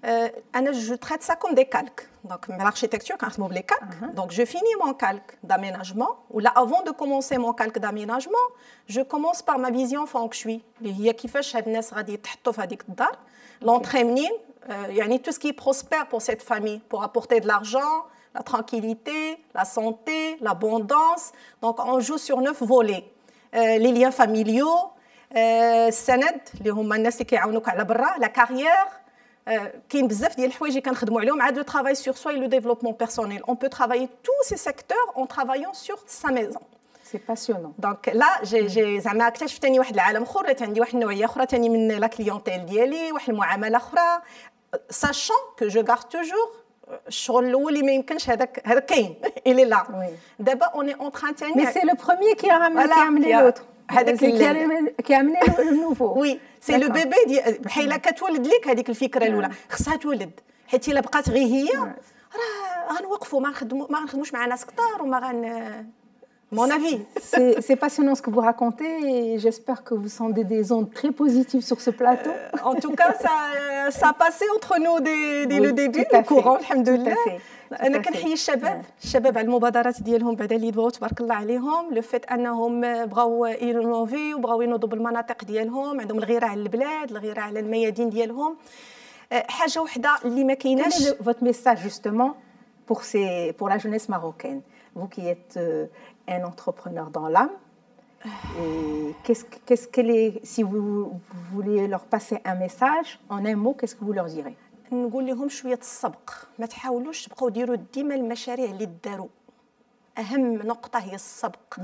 je traite ça comme des calques. Donc, l'architecture, quand je mets les calques, donc je finis mon calque d'aménagement. Ou là, avant de commencer mon calque d'aménagement, je commence par ma vision feng shui. L'entrée menine, tout ce qui est prospère pour cette famille, pour apporter de l'argent, la tranquillité, la santé, l'abondance. Donc, on joue sur 9 volets. Les liens familiaux, السند اللي هما الناس اللي كيعاونوك على برا لا كارير كاين بزاف ديال الحوايج اللي كنخدموا عليهم عاد لو travail sur soi et le développement personnel. On peut travailler tous ces secteurs en travaillant sur sa maison. C'est passionnant. Donc là j'ai زعما اكتشفت ثاني واحد العالم اخر، راه عندي واحد النوعيه اخرى ثاني من لا كليونتيل ديالي، واحد المعامله اخرى sachant que je garde toujours الشغل الاول اللي ما يمكنش هذاك كاين il est là. دابا on est en train ثاني. Mais c'est le premier qui a amené l'autre. qui a amené le nouveau. Oui, c'est le bébé ديال بحال كتولد لك هذيك الفكره الاولى خصها تولد، حيت الا بقات غير هي راه غنوقفوا ما غنخدموش مع ناس كثار وما غن Mon avis. C'est passionnant ce que vous racontez et j'espère que vous sentez des ondes très positives sur ce plateau. En tout cas, ça a passé entre nous dès le début, le courant, alhamdoulilah. أنا كنحيي الشباب على المبادرات ديالهم بعدا اللي دواو تبارك الله عليهم، لو فيت أنهم بغاو ينوفي وبغاو ينوضوا بالمناطق ديالهم، عندهم الغيرة على البلاد، الغيرة على الميادين ديالهم. حاجة وحدة اللي ما كايناش. Quel est votre message justement pour la jeunesse marocaine? Vous qui êtes un entrepreneur dans l'âme, si vous voulez leur passer un message en un mot, qu'est-ce que vous leur direz? نقول لهم شويه السبق، ما تحاولوش تبقاو ديروا ديما المشاريع اللي داروا. اهم نقطه هي السبق،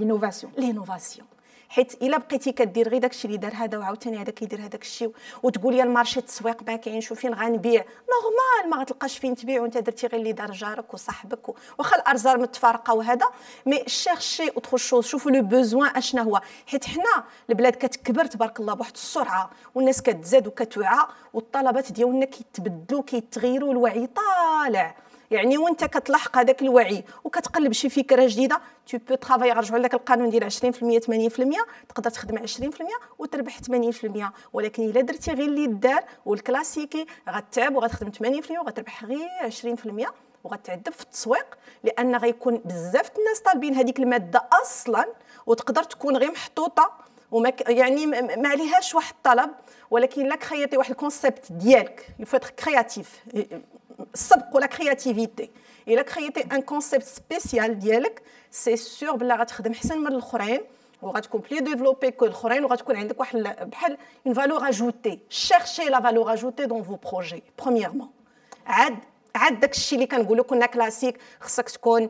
لينوفاسيون. حيت الا بقيتي كدير غير داكشي اللي دار هذا وعاوتاني هذا كيدير هذاك الشيء وتقول لي المارشي التسويق ما كاينش وفين غنبيع، نورمال ما غتلقاش فين تبيع وانت درتي غير اللي دار جارك وصاحبك واخا الارزار متفارقه وهذا، مي شيرشي اوتر شوز، شوفوا لو بوزوان اشنا هو، حيت حنا البلاد كتكبر تبارك الله بواحد السرعه والناس كتزاد وكتوعى والطلبات ديالنا كيتبدلوا كيتغيروا، الوعي طالع. يعني وانت كتلاحق هذاك الوعي وكتقلب شي فكره جديده تو بو ترافاي. غنرجعوا لذاك القانون ديال 20% 80%، تقدر تخدم 20% وتربح 80%، ولكن الا درتي غير اللي دار والكلاسيكي غتعب وغتخدم 80% وغتربح غير 20% وغتعذب في التسويق، لان غيكون بزاف الناس طالبين هذيك الماده اصلا وتقدر تكون غير محطوطه وما يعني ما عليهاش واحد الطلب، ولكن لك خيطي واحد الكونسيبت ديالك يفو اتر كرياتيف، السبق ولا كرياتيفيتي. الا كريتي ان كونسيبت سبيسيال ديالك سي سور بلا غتخدم احسن من الاخرين وغتكون بلي ديفلوبي كو الاخرين وغتكون عندك واحد بحال اون فالور اجوتي. شيرشي لا فالور اجوتي دون فو بروجي برومييرمون. عاد داك الشيء اللي كنقولوا كنا كلاسيك، خصك تكون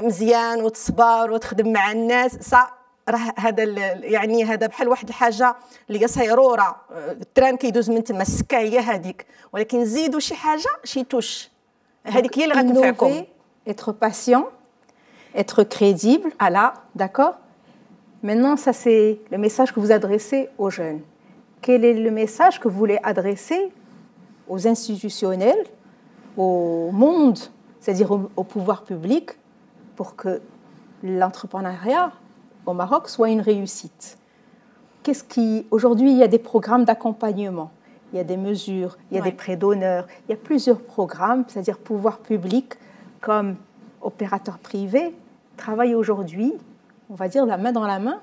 مزيان وتصبر وتخدم مع الناس، صح راه هذا يعني هذا بحال واحد الحاجه اللي هي سيروره، التران كيدوز من تما، السكه هي هذيك، ولكن زيدوا شي حاجه شي توش، هذيك هي اللي غتنفعكم. Être patient, être crédible, d'accord. Maintenant, ça c'est le message que vous adressez aux jeunes. Quel est le message que vous voulez adresser aux institutionnels, au monde, c'est-à-dire au pouvoir public, pour que l'entrepreneuriat au Maroc soit une réussite? Aujourd'hui, il y a des programmes d'accompagnement, il y a des mesures, il y a des prêts d'honneur, il y a plusieurs programmes, c'est-à-dire pouvoir public comme opérateur privé travaillent aujourd'hui, on va dire la main dans la main,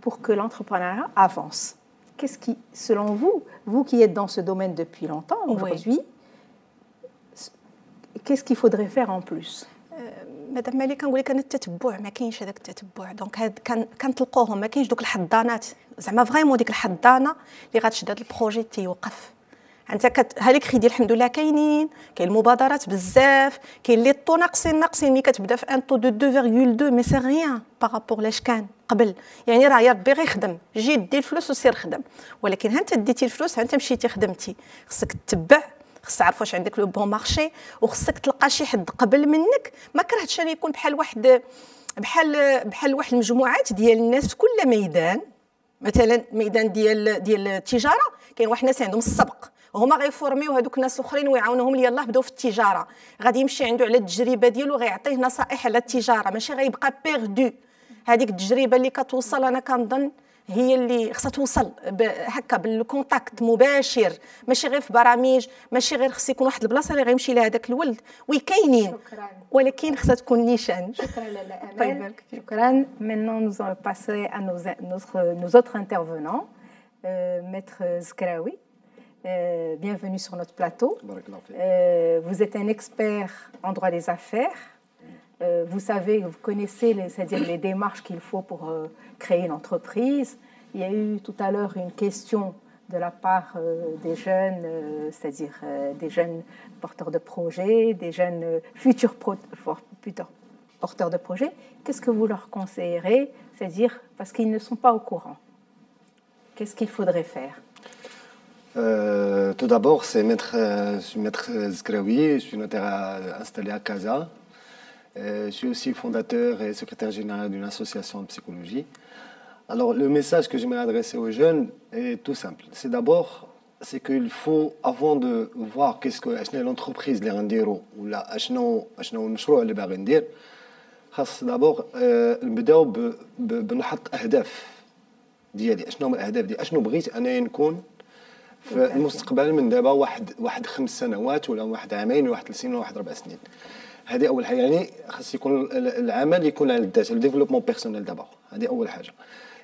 pour que l'entrepreneuriat avance. Qu'est-ce qui, selon vous qui êtes dans ce domaine depuis longtemps aujourd'hui, qu'est-ce qu'il faudrait faire en plus? مادام مالي كنقول لك انا التتبع ما كاينش هذاك التتبع، دونك هاد كنطلقوهم ما كاينش دوك الحضانات زعما فريمون ديك الحضانه اللي غتشد هذا البروجي تيوقف. انت هاليك خيدي الحمد لله كاين المبادرات بزاف، كاين لي طو ناقصين ملي كتبدا في ان طو دو 2.2 مي سي ريان بارابور لاش كان قبل. يعني راه يا ربي غير خدم، جي دي الفلوس وسير خدم، ولكن ها انت ديتي الفلوس ها انت مشيتي خدمتي، خصك تتبع، خصك تعرف واش عندك لو بون مارشي، وخصك تلقى شي حد قبل منك. ما كرهتش انا يكون بحال واحد المجموعات ديال الناس في كل ميدان، مثلا ميدان ديال التجاره كاين واحد الناس عندهم السبق وهما غيفورميو هذوك الناس الاخرين ويعاونوهم اللي يلاه بداو في التجاره، غادي يمشي عنده على التجربه ديالو غيعطيه نصائح على التجاره، ماشي غيبقى بيردو. هذيك التجربه اللي كتوصل انا كنظن هي اللي خصها توصل هكا بالكونتاكت مباشر، ماشي غير في برامج، ماشي غير خص يكون واحد البلاصه اللي غيمشي لها هذاك الولد ويكاينين، ولكن خصها تكون نيشان. شكرا لاله امال. شكرا. Maintenant nous allons passer à nos autres intervenants. Maître Zkraoui, bienvenue sur notre plateau. Vous êtes un expert en droit des affaires. Vous savez, vous connaissez c'est-à-dire les démarches qu'il faut pour créer une entreprise. Il y a eu tout à l'heure une question de la part des jeunes, c'est-à-dire des jeunes porteurs de projets, des jeunes futurs porteurs de projets. Qu'est-ce que vous leur conseillerez, c'est-à-dire parce qu'ils ne sont pas au courant? Qu'est-ce qu'il faudrait faire? Tout d'abord, c'est je suis Maître Zkraoui, je suis notaire installé à Casa. Je suis aussi fondateur et secrétaire général d'une association de psychologie. Alors, le message que j'aimerais adresser aux jeunes est tout simple. C'est d'abord, c'est qu'il faut, avant de voir qu'est-ce que l'entreprise اللي غنديرو ولا اشنو المشروع اللي باغي ندير، خاص d'abord نبداو بنحط اهداف ديالي. اشنو هما الاهداف ديالي؟ اشنو بغيت انا نكون في المستقبل من دابا واحد 5 سنوات ولا واحد عامين ولا واحد 3 سنين ولا واحد 4 سنين. هذه اول حاجه، يعني خاص يكون العمل يكون على الذات، الديفلوبمون بيرسونيل دابا. هذه اول حاجه.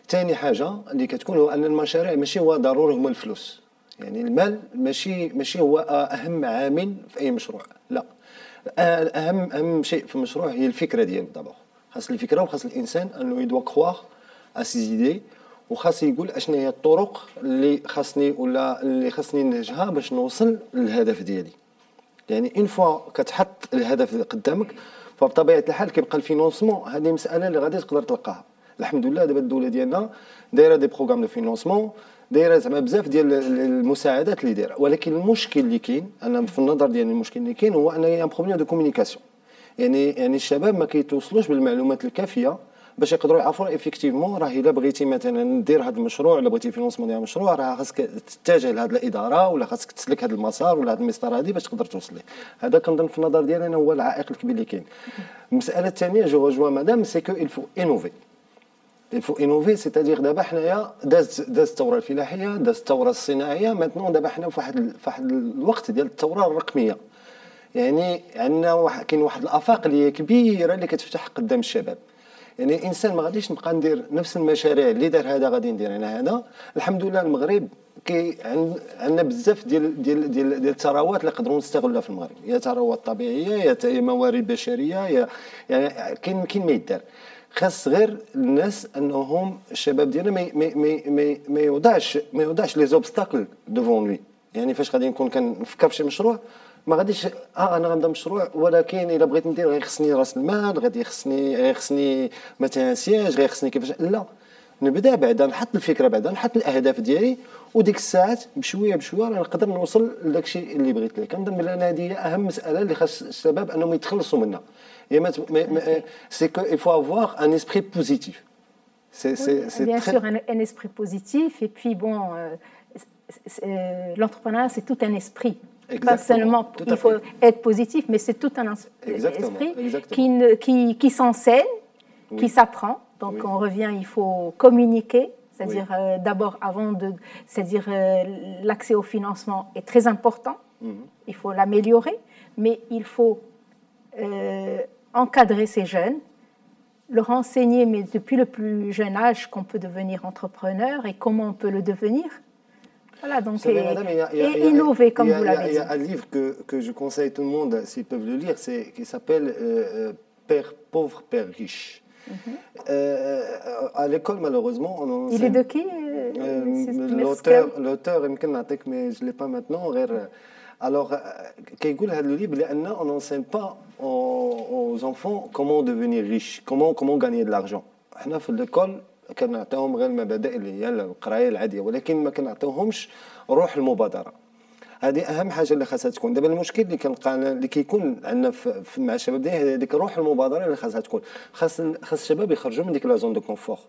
ثاني حاجه اللي كتكون هو ان المشاريع ماشي هو ضروري هما الفلوس، يعني المال ماشي هو اهم عامل في اي مشروع، لا. اهم شيء في المشروع هي الفكره ديالو دابا. خاص الفكره وخاص الانسان انه يدوا كخواغ ا سيزيدي، وخاص يقول اشنو هي الطرق اللي خاصني نهجها باش نوصل للهدف ديالي. يعني اون فوا كتحط الهدف قدامك، فبطبيعه الحال كيبقى الفينونسمون. هذه مساله اللي غادي تقدر تلقاها. الحمد لله دابا الدوله ديالنا دايره دي بروغرام دو فينونسمون، دايره زعما بزاف ديال المساعدات اللي دايره. ولكن المشكل اللي كاين، انا في النظر ديالي المشكل اللي كاين هو ان ان بروبليم دو كومونيكاسيون. يعني الشباب ما كيتوصلوش بالمعلومات الكافيه باش يقدروا يعرفوا افيكتيفمون راه الا بغيتي مثلا دير هذا المشروع ولا بغيتي فينونسمون ديال المشروع، راه خاصك تتجه لهذه الاداره ولا خاصك تسلك هذا المسار ولا هذا المسطره هذه باش تقدر توصل ليه. هذا كنظن في النظر ديالي انا هو العائق الكبير اللي كاين. المساله الثانيه جو رجوا مدام سي كو il faut انوفي سيتادير دابا حنايا داز الثوره الفلاحيه، داز الثوره الصناعيه، ماتنون دابا حنا في واحد الوقت ديال الثوره الرقميه. يعني عندنا كاين واحد الافاق اللي هي كبيره اللي كتفتح قدام الشباب. يعني الانسان ما غاديش نبقى ندير نفس المشاريع اللي دار هذا غادي ندير انا هذا. الحمد لله المغرب عندنا بزاف ديال الثروات اللي نقدروا نستغلوها في المغرب، يا ثروات طبيعيه يا موارد بشريه، يعني كاين ما يدار. خاص غير الناس انهم الشباب ديالنا ما يوضعش لي زوبستاكل دوفون لوي. يعني فاش غادي نكون كنفكر في شي مشروع ما غاديش انا غنبدا مشروع، ولكن الا بغيت ندير غير خصني راس المال، غادي خصني مثلا سياج، غير خصني كيفاش، لا. نبدا بعدا نحط الفكره، بعدا نحط الاهداف ديالي، وديك الساعات بشويه بشويه راه نقدر نوصل لداكشي اللي بغيت ليه. كنظن بان هذه هي اهم مساله اللي خاص الشباب انهم يتخلصوا منها. C'est qu'il faut avoir un esprit positif. Bien sûr, un esprit positif. Et puis, bon, l'entrepreneuriat, c'est tout un esprit. Exactement. Pas seulement, il faut être positif, mais c'est tout un esprit qui s'enseigne, oui, qui s'apprend. Donc, oui, on revient, il faut communiquer. C'est-à-dire, oui, d'abord, c'est-à-dire l'accès au financement est très important. Il faut l'améliorer, mais il faut encadrer ces jeunes, leur enseigner, mais depuis le plus jeune âge, qu'on peut devenir entrepreneur et comment on peut le devenir. Voilà, donc, et innover, comme vous l'avez dit. Il y a un livre que je conseille tout le monde, s'ils peuvent le lire, qui s'appelle Père pauvre, Père riche. À l'école, malheureusement, on il est de qui l'auteur, mais je ne l'ai pas maintenant. Alors, كيقول هذا الليبر لأن on n'enseigne pas aux enfants comment devenir riche, comment gagner de l'argent. احنا في الكول كنعطيهم غير المبادئ اللي هي القرايه العاديه، ولكن ما كنعطيوهمش روح المبادره. هذه اهم حاجه اللي خاصها تكون. دابا المشكل اللي كيكون عندنا مع الشباب ديالنا هذيك روح المبادره اللي خاصها تكون. خاص الشباب يخرجوا من ديك لا زون دو كونفور.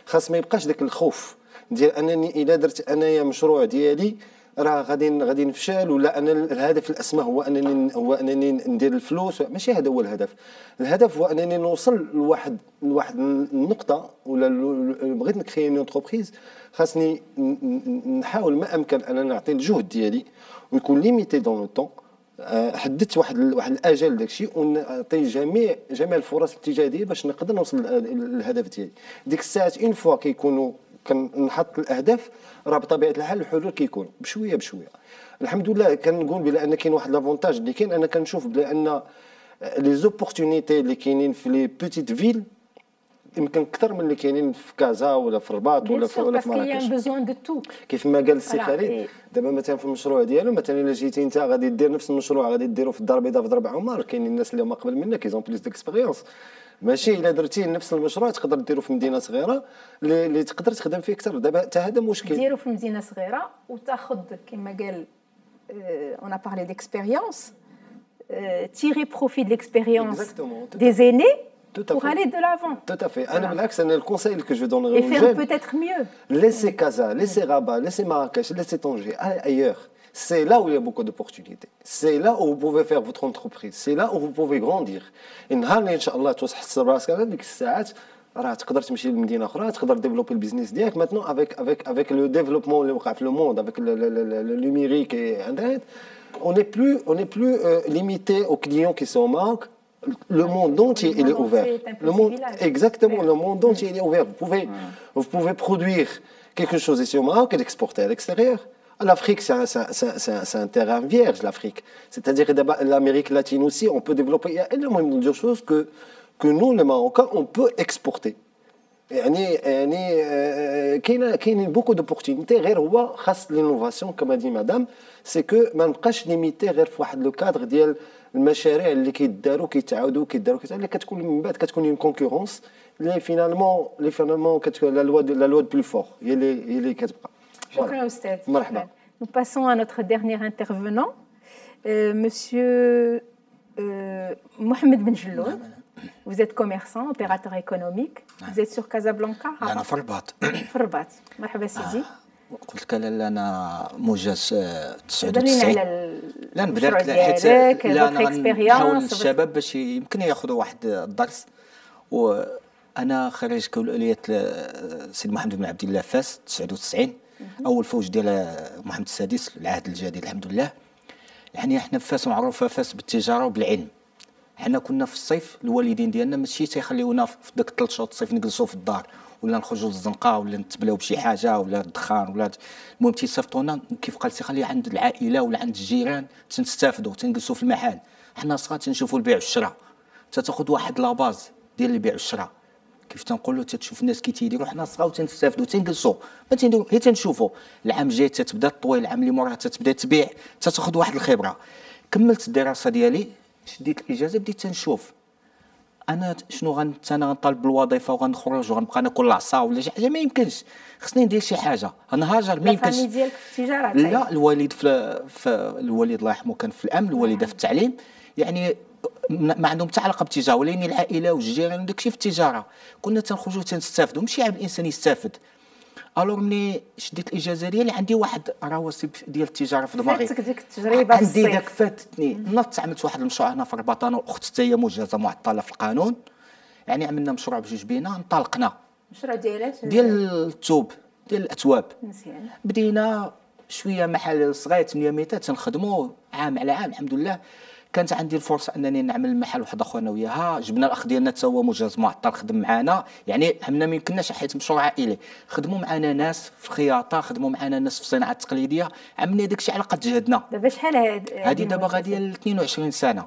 خاص ما يبقاش داك الخوف ديال انني الا درت انايا مشروع ديالي راه غادي نفشل، ولا انا الهدف الاسمى هو انني ندير الفلوس. ماشي هذا هو الهدف. الهدف هو انني نوصل لواحد النقطه، ولا بغيت نكري اون انتربريز، خاصني نحاول ما امكن ان نعطي الجهد ديالي ويكون ليميتي دون لو طون. حددت واحد الاجل داكشي، ونعطي جميع الفرص الاتجاه ديالي باش نقدر نوصل للهدف ديالي. ديك الساعات اون فوا كيكونوا كنحط الاهداف، راه بطبيعه الحال الحلول كيكونوا بشويه بشويه. الحمد لله كنقول بلا ان كاين واحد لافونتاج اللي كاين، انا كنشوف بلا ان لي زوبورتونيتي اللي كاينين في لي بوتيت فيل يمكن اكثر من اللي كاينين في كازا ولا في الرباط ولا في مراكش. كيف ما قال السي خالد دابا مثلا في المشروع ديالو، مثلا الا جيتي انت غادي دير نفس المشروع غادي ديرو في الدار البيضاء في ضرب عمر، كاينين الناس اللي هما قبل منك كيزون بليس ديكسبيريونس. ماشي الا درتي نفس المشروع تقدر ديرو في مدينه صغيره اللي تقدر تخدم فيه اكثر. دابا حتى هذا مشكل، ديرو في مدينه صغيره وتاخذ كما قال on a parlé d'expérience, tirer profit de l'expérience des aînés pour aller de l'avant. Tout à fait. Voilà. بالعكس أنا الكونساي que je donnerais aux jeunes, et faire peut-être mieux. Laissez Casa, laissez Rabat, laissez Marrakech, laissez Tanger, allez ailleurs. C'est là où il y a beaucoup d'opportunités. C'est là où vous pouvez faire votre entreprise. C'est là où vous pouvez grandir. النهار اللي إن شاء الله توحصل راسك على ديك الساعات راه تقدر تمشي لمدينه اخرى، تقدر ديفلوبي البيزنس ديالك. ماتنون افيك لو ديفلوبمون اللي وقع في لو موند، افيك لو نيميريك اي انترنت، on n'est plus limité aux clients qui sont au Maroc. Le monde entier il est ouvert. Le monde, exactement, le monde entier il est ouvert. Vous pouvez produire quelque chose ici au Maroc et l'exporter à l'extérieur. L'Afrique, c'est un terrain vierge, l'Afrique. C'est-à-dire que l'Amérique latine aussi, on peut développer. Il y a énormément de choses que nous, les Marocains, on peut exporter. كاين beaucoup d'opportunités. غير هو خاص l'innovation كما دي مدام، سي كو ما نبقاش ليميتي غير في واحد لو كادر ديال المشاريع اللي كيداروا اللي كتكون من بعد كتكون اون كونكورونس اللي فينالمون كتكون لا لوا بلو فور هي اللي كتبقى. شكرا استاذ. مرحبا. Nous passons à notre dernier intervenant, monsieur Mohamed Ben Jelloun. Vous êtes commerçant, opérateur économique. Vous êtes sur Casablanca. أنا في الرباط. في الرباط. مرحبا سيدي. قلت لك أنا موجز 99. لا نبدا حيت لا نحاول الشباب باش يمكن ياخذوا واحد الدرس. وأنا خريج كلية سيد محمد بن عبد الله فاس 99، أول فوج ديال محمد السادس العهد الجديد الحمد لله. يعني احنا في فاس معروفة فاس بالتجارة وبالعلم. حنا كنا في الصيف الوالدين ديالنا ماشي تيخليونا في داك 3 شهور الصيف نجلسوا في الدار ولا نخرجوا للزنقه ولا نتبلاو بشي حاجه ولا الدخان ولا المهم تيصيفطونا كيف قال سي خلي عند العائله ولا عند الجيران تنستافدوا تنجلسوا في المحل. حنا صغار تنشوفوا البيع والشراء، تاخذ واحد لاباز ديال البيع والشراء كيف تنقولوا تشوف الناس كي تيديروا. حنا صغار وتنستافدوا تنجلسوا ما تنديروا غير تنشوفوا. العام الجاي تتبدا تطوي، العام اللي موراه تتبدا تبيع، تاخذ واحد الخبره. كملت الدراسه ديالي، شديت الاجازه بديت تنشوف انا شنو انا غنطالب بالوظيفه وغنخرج وغنبقى ناكل العصا ولا شي حاجه، ما يمكنش. خصني ندير شي حاجه. انا هاجر ما يمكنش. الفامي ديالك في التجاره؟ لا، الوالد في الوالد الله يرحمه كان في الامن، الوالده في التعليم، يعني ما عندهم حتى علاقه بالتجاره، ولكن العائله والجيران داكشي في التجاره. كنا تنخرجوا تنستافدوا، ماشي عيب الانسان يستافد. الوغ ملي شديت الاجازه ديالي عندي واحد رواسب ديال التجاره في دماغي. فاتك ديك التجربه في الصيف؟ عندي داك فاتتني. نضت عملت واحد المشروع هنا في الرباط انا واخت حتى هي مجازه معطله في القانون. يعني عملنا مشروع بجوج بينا، انطلقنا. مشروع ديال ديال الثوب ديال الاثواب. مزيان. بدينا شويه محل صغير 8 متر تنخدموا عام على عام الحمد لله. كانت عندي الفرصه انني نعمل محل واحد اخر انا وياها. جبنا الاخ ديالنا حتى هو مجاز معطل خدم معنا. يعني حنا ما يمكنناش حيت مشروع عائلي. خدموا معنا ناس في الخياطه، خدموا معنا ناس في الصناعه التقليديه، عملنا داكشي على قد جهدنا. دابا شحال هذه دابا غاديه ل 22 سنه.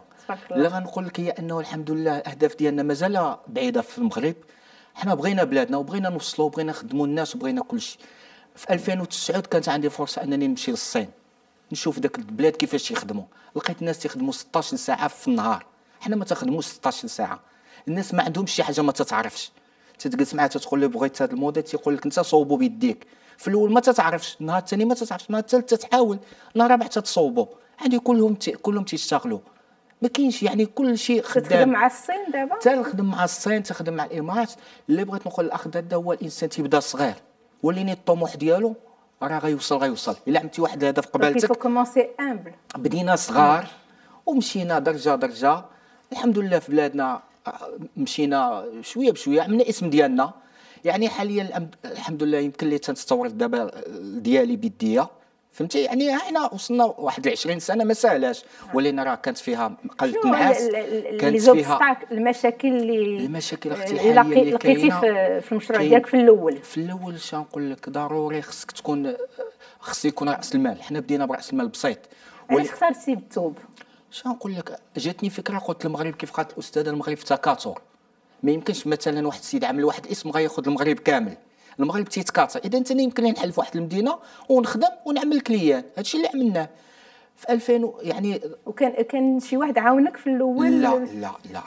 اللي غنقول لك هي انه الحمد لله الاهداف ديالنا مازال بعيده في المغرب. حنا بغينا بلادنا وبغينا نوصلوا وبغينا نخدموا الناس وبغينا كل شيء. في 2009 كانت عندي فرصه انني نمشي للصين نشوف داك البلاد كيفاش يخدموا. لقيت الناس تخدموا 16 ساعه في النهار، حنا ما تخدموش 16 ساعه. الناس ما عندهمش شي حاجه ما تتعرفش. تتجلس معاه تقول له بغيت هذا الموديل، تيقول لك انت صوبو بيديك. في الاول ما تتعرفش، النهار الثاني ما تتعرفش، النهار الثالث تتحاول، النهار الرابع تتصوبوا. عندي كلهم تيشتغلوا، ما كاينش يعني كل شيء خدام. تخدم مع الصين دابا؟ تنخدم مع الصين، تخدم مع الامارات. اللي بغيت نقول الاخ هذا هو الانسان تيبدا صغير وليني الطموح ديالو راه غيوصل الا عملتي واحد الهدف قبالتك. بدينا صغار ومشينا درجه الحمد لله في بلادنا، مشينا شويه بشويه، عملنا اسم ديالنا. يعني حاليا الحمد لله يمكن لي تنستورد دابا ديالي بيديا، فهمتي؟ يعني حنا وصلنا واحد 20 سنه ما ساهلاش، ولكن راه كانت فيها قله نعاس، كانت فيها المشاكل اختي حاليا اللي كاينه في المشروع ديالك في الاول. شنقول لك، ضروري خص يكون راس المال. حنا بدينا براس المال بسيط. علاش اخترتي بالثوب؟ شنقول لك، جاتني فكره، قلت المغرب كيف قالت الاستاذه، المغرب في تكاثر. ما يمكنش مثلا واحد السيد عمل واحد الاسم غياخذ المغرب كامل. المغرب تيتكاثر، اذا انت يمكن لي نحل في واحد المدينه ونخدم ونعمل كليان. هادشي اللي عملناه في 2000 يعني. وكان شي واحد عاونك في الاول؟ لا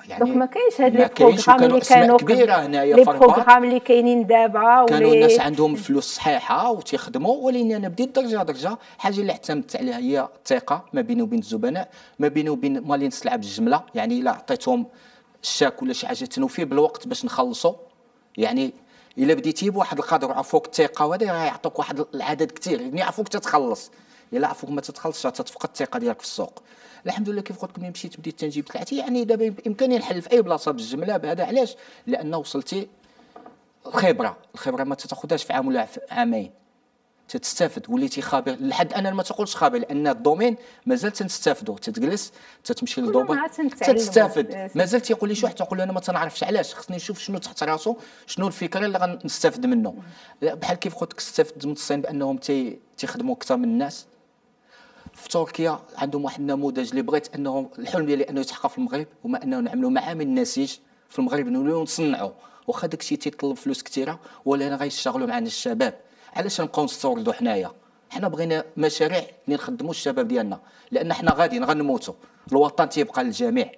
يعني دونك ما كاينش هاد لي بروغرام اللي كانوا كبيره هنايا لي بروغرام اللي كاينين دابا، كانوا الناس عندهم الفلوس صحيحه وتيخدموا. ولكن انا بديت درجه. حاجه اللي اعتمدت عليها هي الثقه ما بيني وبين الزبناء، ما بيني وبين مالين السلعه بالجمله. يعني الا عطيتهم الشاك ولا شي حاجه تنوفيه بالوقت باش نخلصوا. يعني الا بديتي بواحد القدر وعفوك الثقه، وهذا غيعطوك واحد العدد كثير، يعني عفوك تتخلص. الا عفوك ما تتخلصش تتفقد الثقه ديالك في السوق. الحمد لله كيف قلت لكم، مشيت بديت تنجيب طلعتي. يعني دابا بامكاني نحل في اي بلاصه بالجمله بهذا. علاش؟ لان وصلتي الخبره ما تاخذهاش في عام ولا في عامين، تستافد. وليتي خبير لحد انا ما تقولش خبير، لان الدومين مازال تنستافدوا. تتجلس تتمشي للدومين تستافد. مازال تيقول لي شي واحد، تقول انا ما تنعرفش. علاش؟ خصني نشوف شنو تحت راسو، شنو الفكره اللي غنستافد منه. بحال كيف قلت لك استفدت من الصين بانهم تيخدموا اكثر من الناس. في تركيا عندهم واحد النموذج اللي بغيت انه الحلم ديالي انه يتحقق في المغرب، هما انه نعملوا معامل نسيج في المغرب، نوليو نصنعوا. واخا داكشي تيطلب فلوس كثيره، ولكن غيشتغلوا معنا الشباب. علاش نبقاو نستوردوا حنايا؟ حنا بغينا مشاريع اللي نخدموا الشباب ديالنا، لان حنا غاديين غنموتوا. الوطن تيبقى للجميع.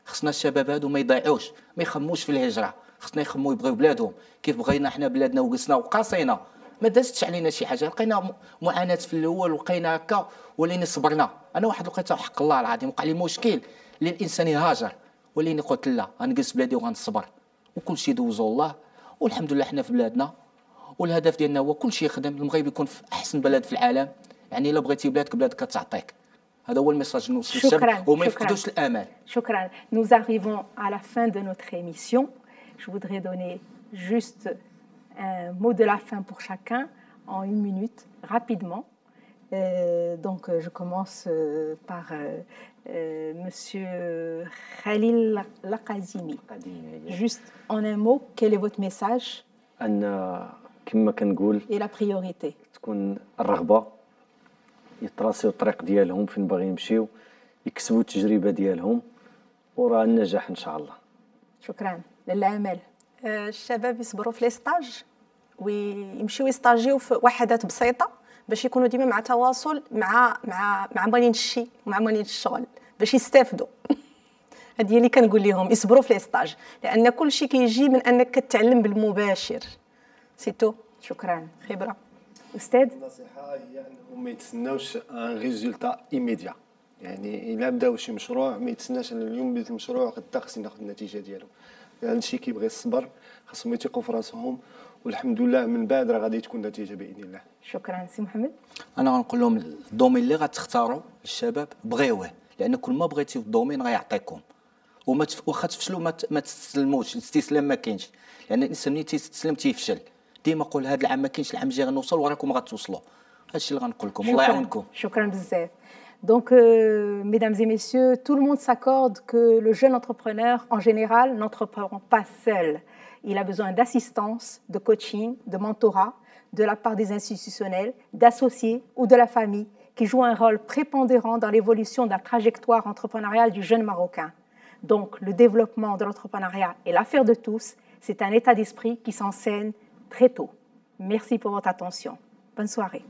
خصنا الشباب هادو ما يضيعوش، ما يخموش في الهجره. خصنا يخموا يبغيو بلادهم. كيف بغينا حنا بلادنا وقسنا وقاصينا، ما دازتش علينا شي حاجه. لقينا معاناه في الاول، ولقينا هكا، ولكن صبرنا. انا واحد لقيت حق الله العظيم وقع لي مشكل اللي الانسان يهاجر، ولكن قلت لا، غنجلس بلادي وغنصبر، وكل شيء دوزو الله. والحمد لله حنا في بلادنا، والهدف ديالنا هو كل شيء يخدم. المغرب يكون في احسن بلد في العالم. يعني الا بغيتي بلادك كتعطيك. هذا هو الميساج نوصل للشباب وما يفقدوش الامل. شكرا. Nous arrivons à la fin de notre émission. Je voudrais donner juste un mot de la fin pour chacun en 1 minute, rapidement. Donc, je commence par Monsieur Khalil Lakazimi. Juste en un mot, quel est votre message? كما كنقول et la priorité. تكون الرغبه، يتراسيو الطريق ديالهم فين باغي يمشيو، يكسبوا التجربه ديالهم، وراه النجاح ان شاء الله. شكرا. للامل الشباب يصبروا في لي ستاج ويمشيو يستاجيو في وحدات بسيطه، باش يكونوا ديما مع تواصل مع مالين الشي ومع مالين الشغل، باش يستافدوا. هذه اللي كنقول لهم، يصبروا في لي ستاج، لان كل شيء كيجي من انك كتعلم بالمباشر. سيتو. شكرا. خبره. استاذ، النصيحه هي انهم ما يتسناوش ان ريزولتا ايميديا. يعني الا بداو شي مشروع ما يتسناش ان اليوم بديت المشروع غدا خصني ناخذ النتيجه ديالو. هذا الشيء كيبغي الصبر، خاصهم يثقوا في راسهم، والحمد لله من بعد راه غادي تكون النتيجه باذن الله. شكرا. سي محمد. انا غنقول لهم الدومين اللي غتختاروا الشباب بغيوه، لان كل ما بغيتي في الدومين غيعطيكم. واخا تفشلوا ما تستسلموش. الاستسلام ما كاينش، لان الانسان ملي تيستسلم تيفشل. ديما قول هذا العام ما كاينش، العام الجاي غنوصل، وراكم غتوصلوا. هادشي اللي غنقول لكم. الله يعاونكم. شكرا بزاف. Donc, mesdames et messieurs, tout le monde s'accorde que le jeune entrepreneur, en général, n'entreprend pas seul. Il a besoin d'assistance, de coaching, de mentorat, de la part des institutionnels, d'associés ou de la famille, qui jouent un rôle prépondérant dans l'évolution de la trajectoire entrepreneuriale du jeune Marocain. Donc, le développement de l'entrepreneuriat est l'affaire de tous. C'est un état d'esprit qui s'enseigne très tôt. Merci pour votre attention. Bonne soirée.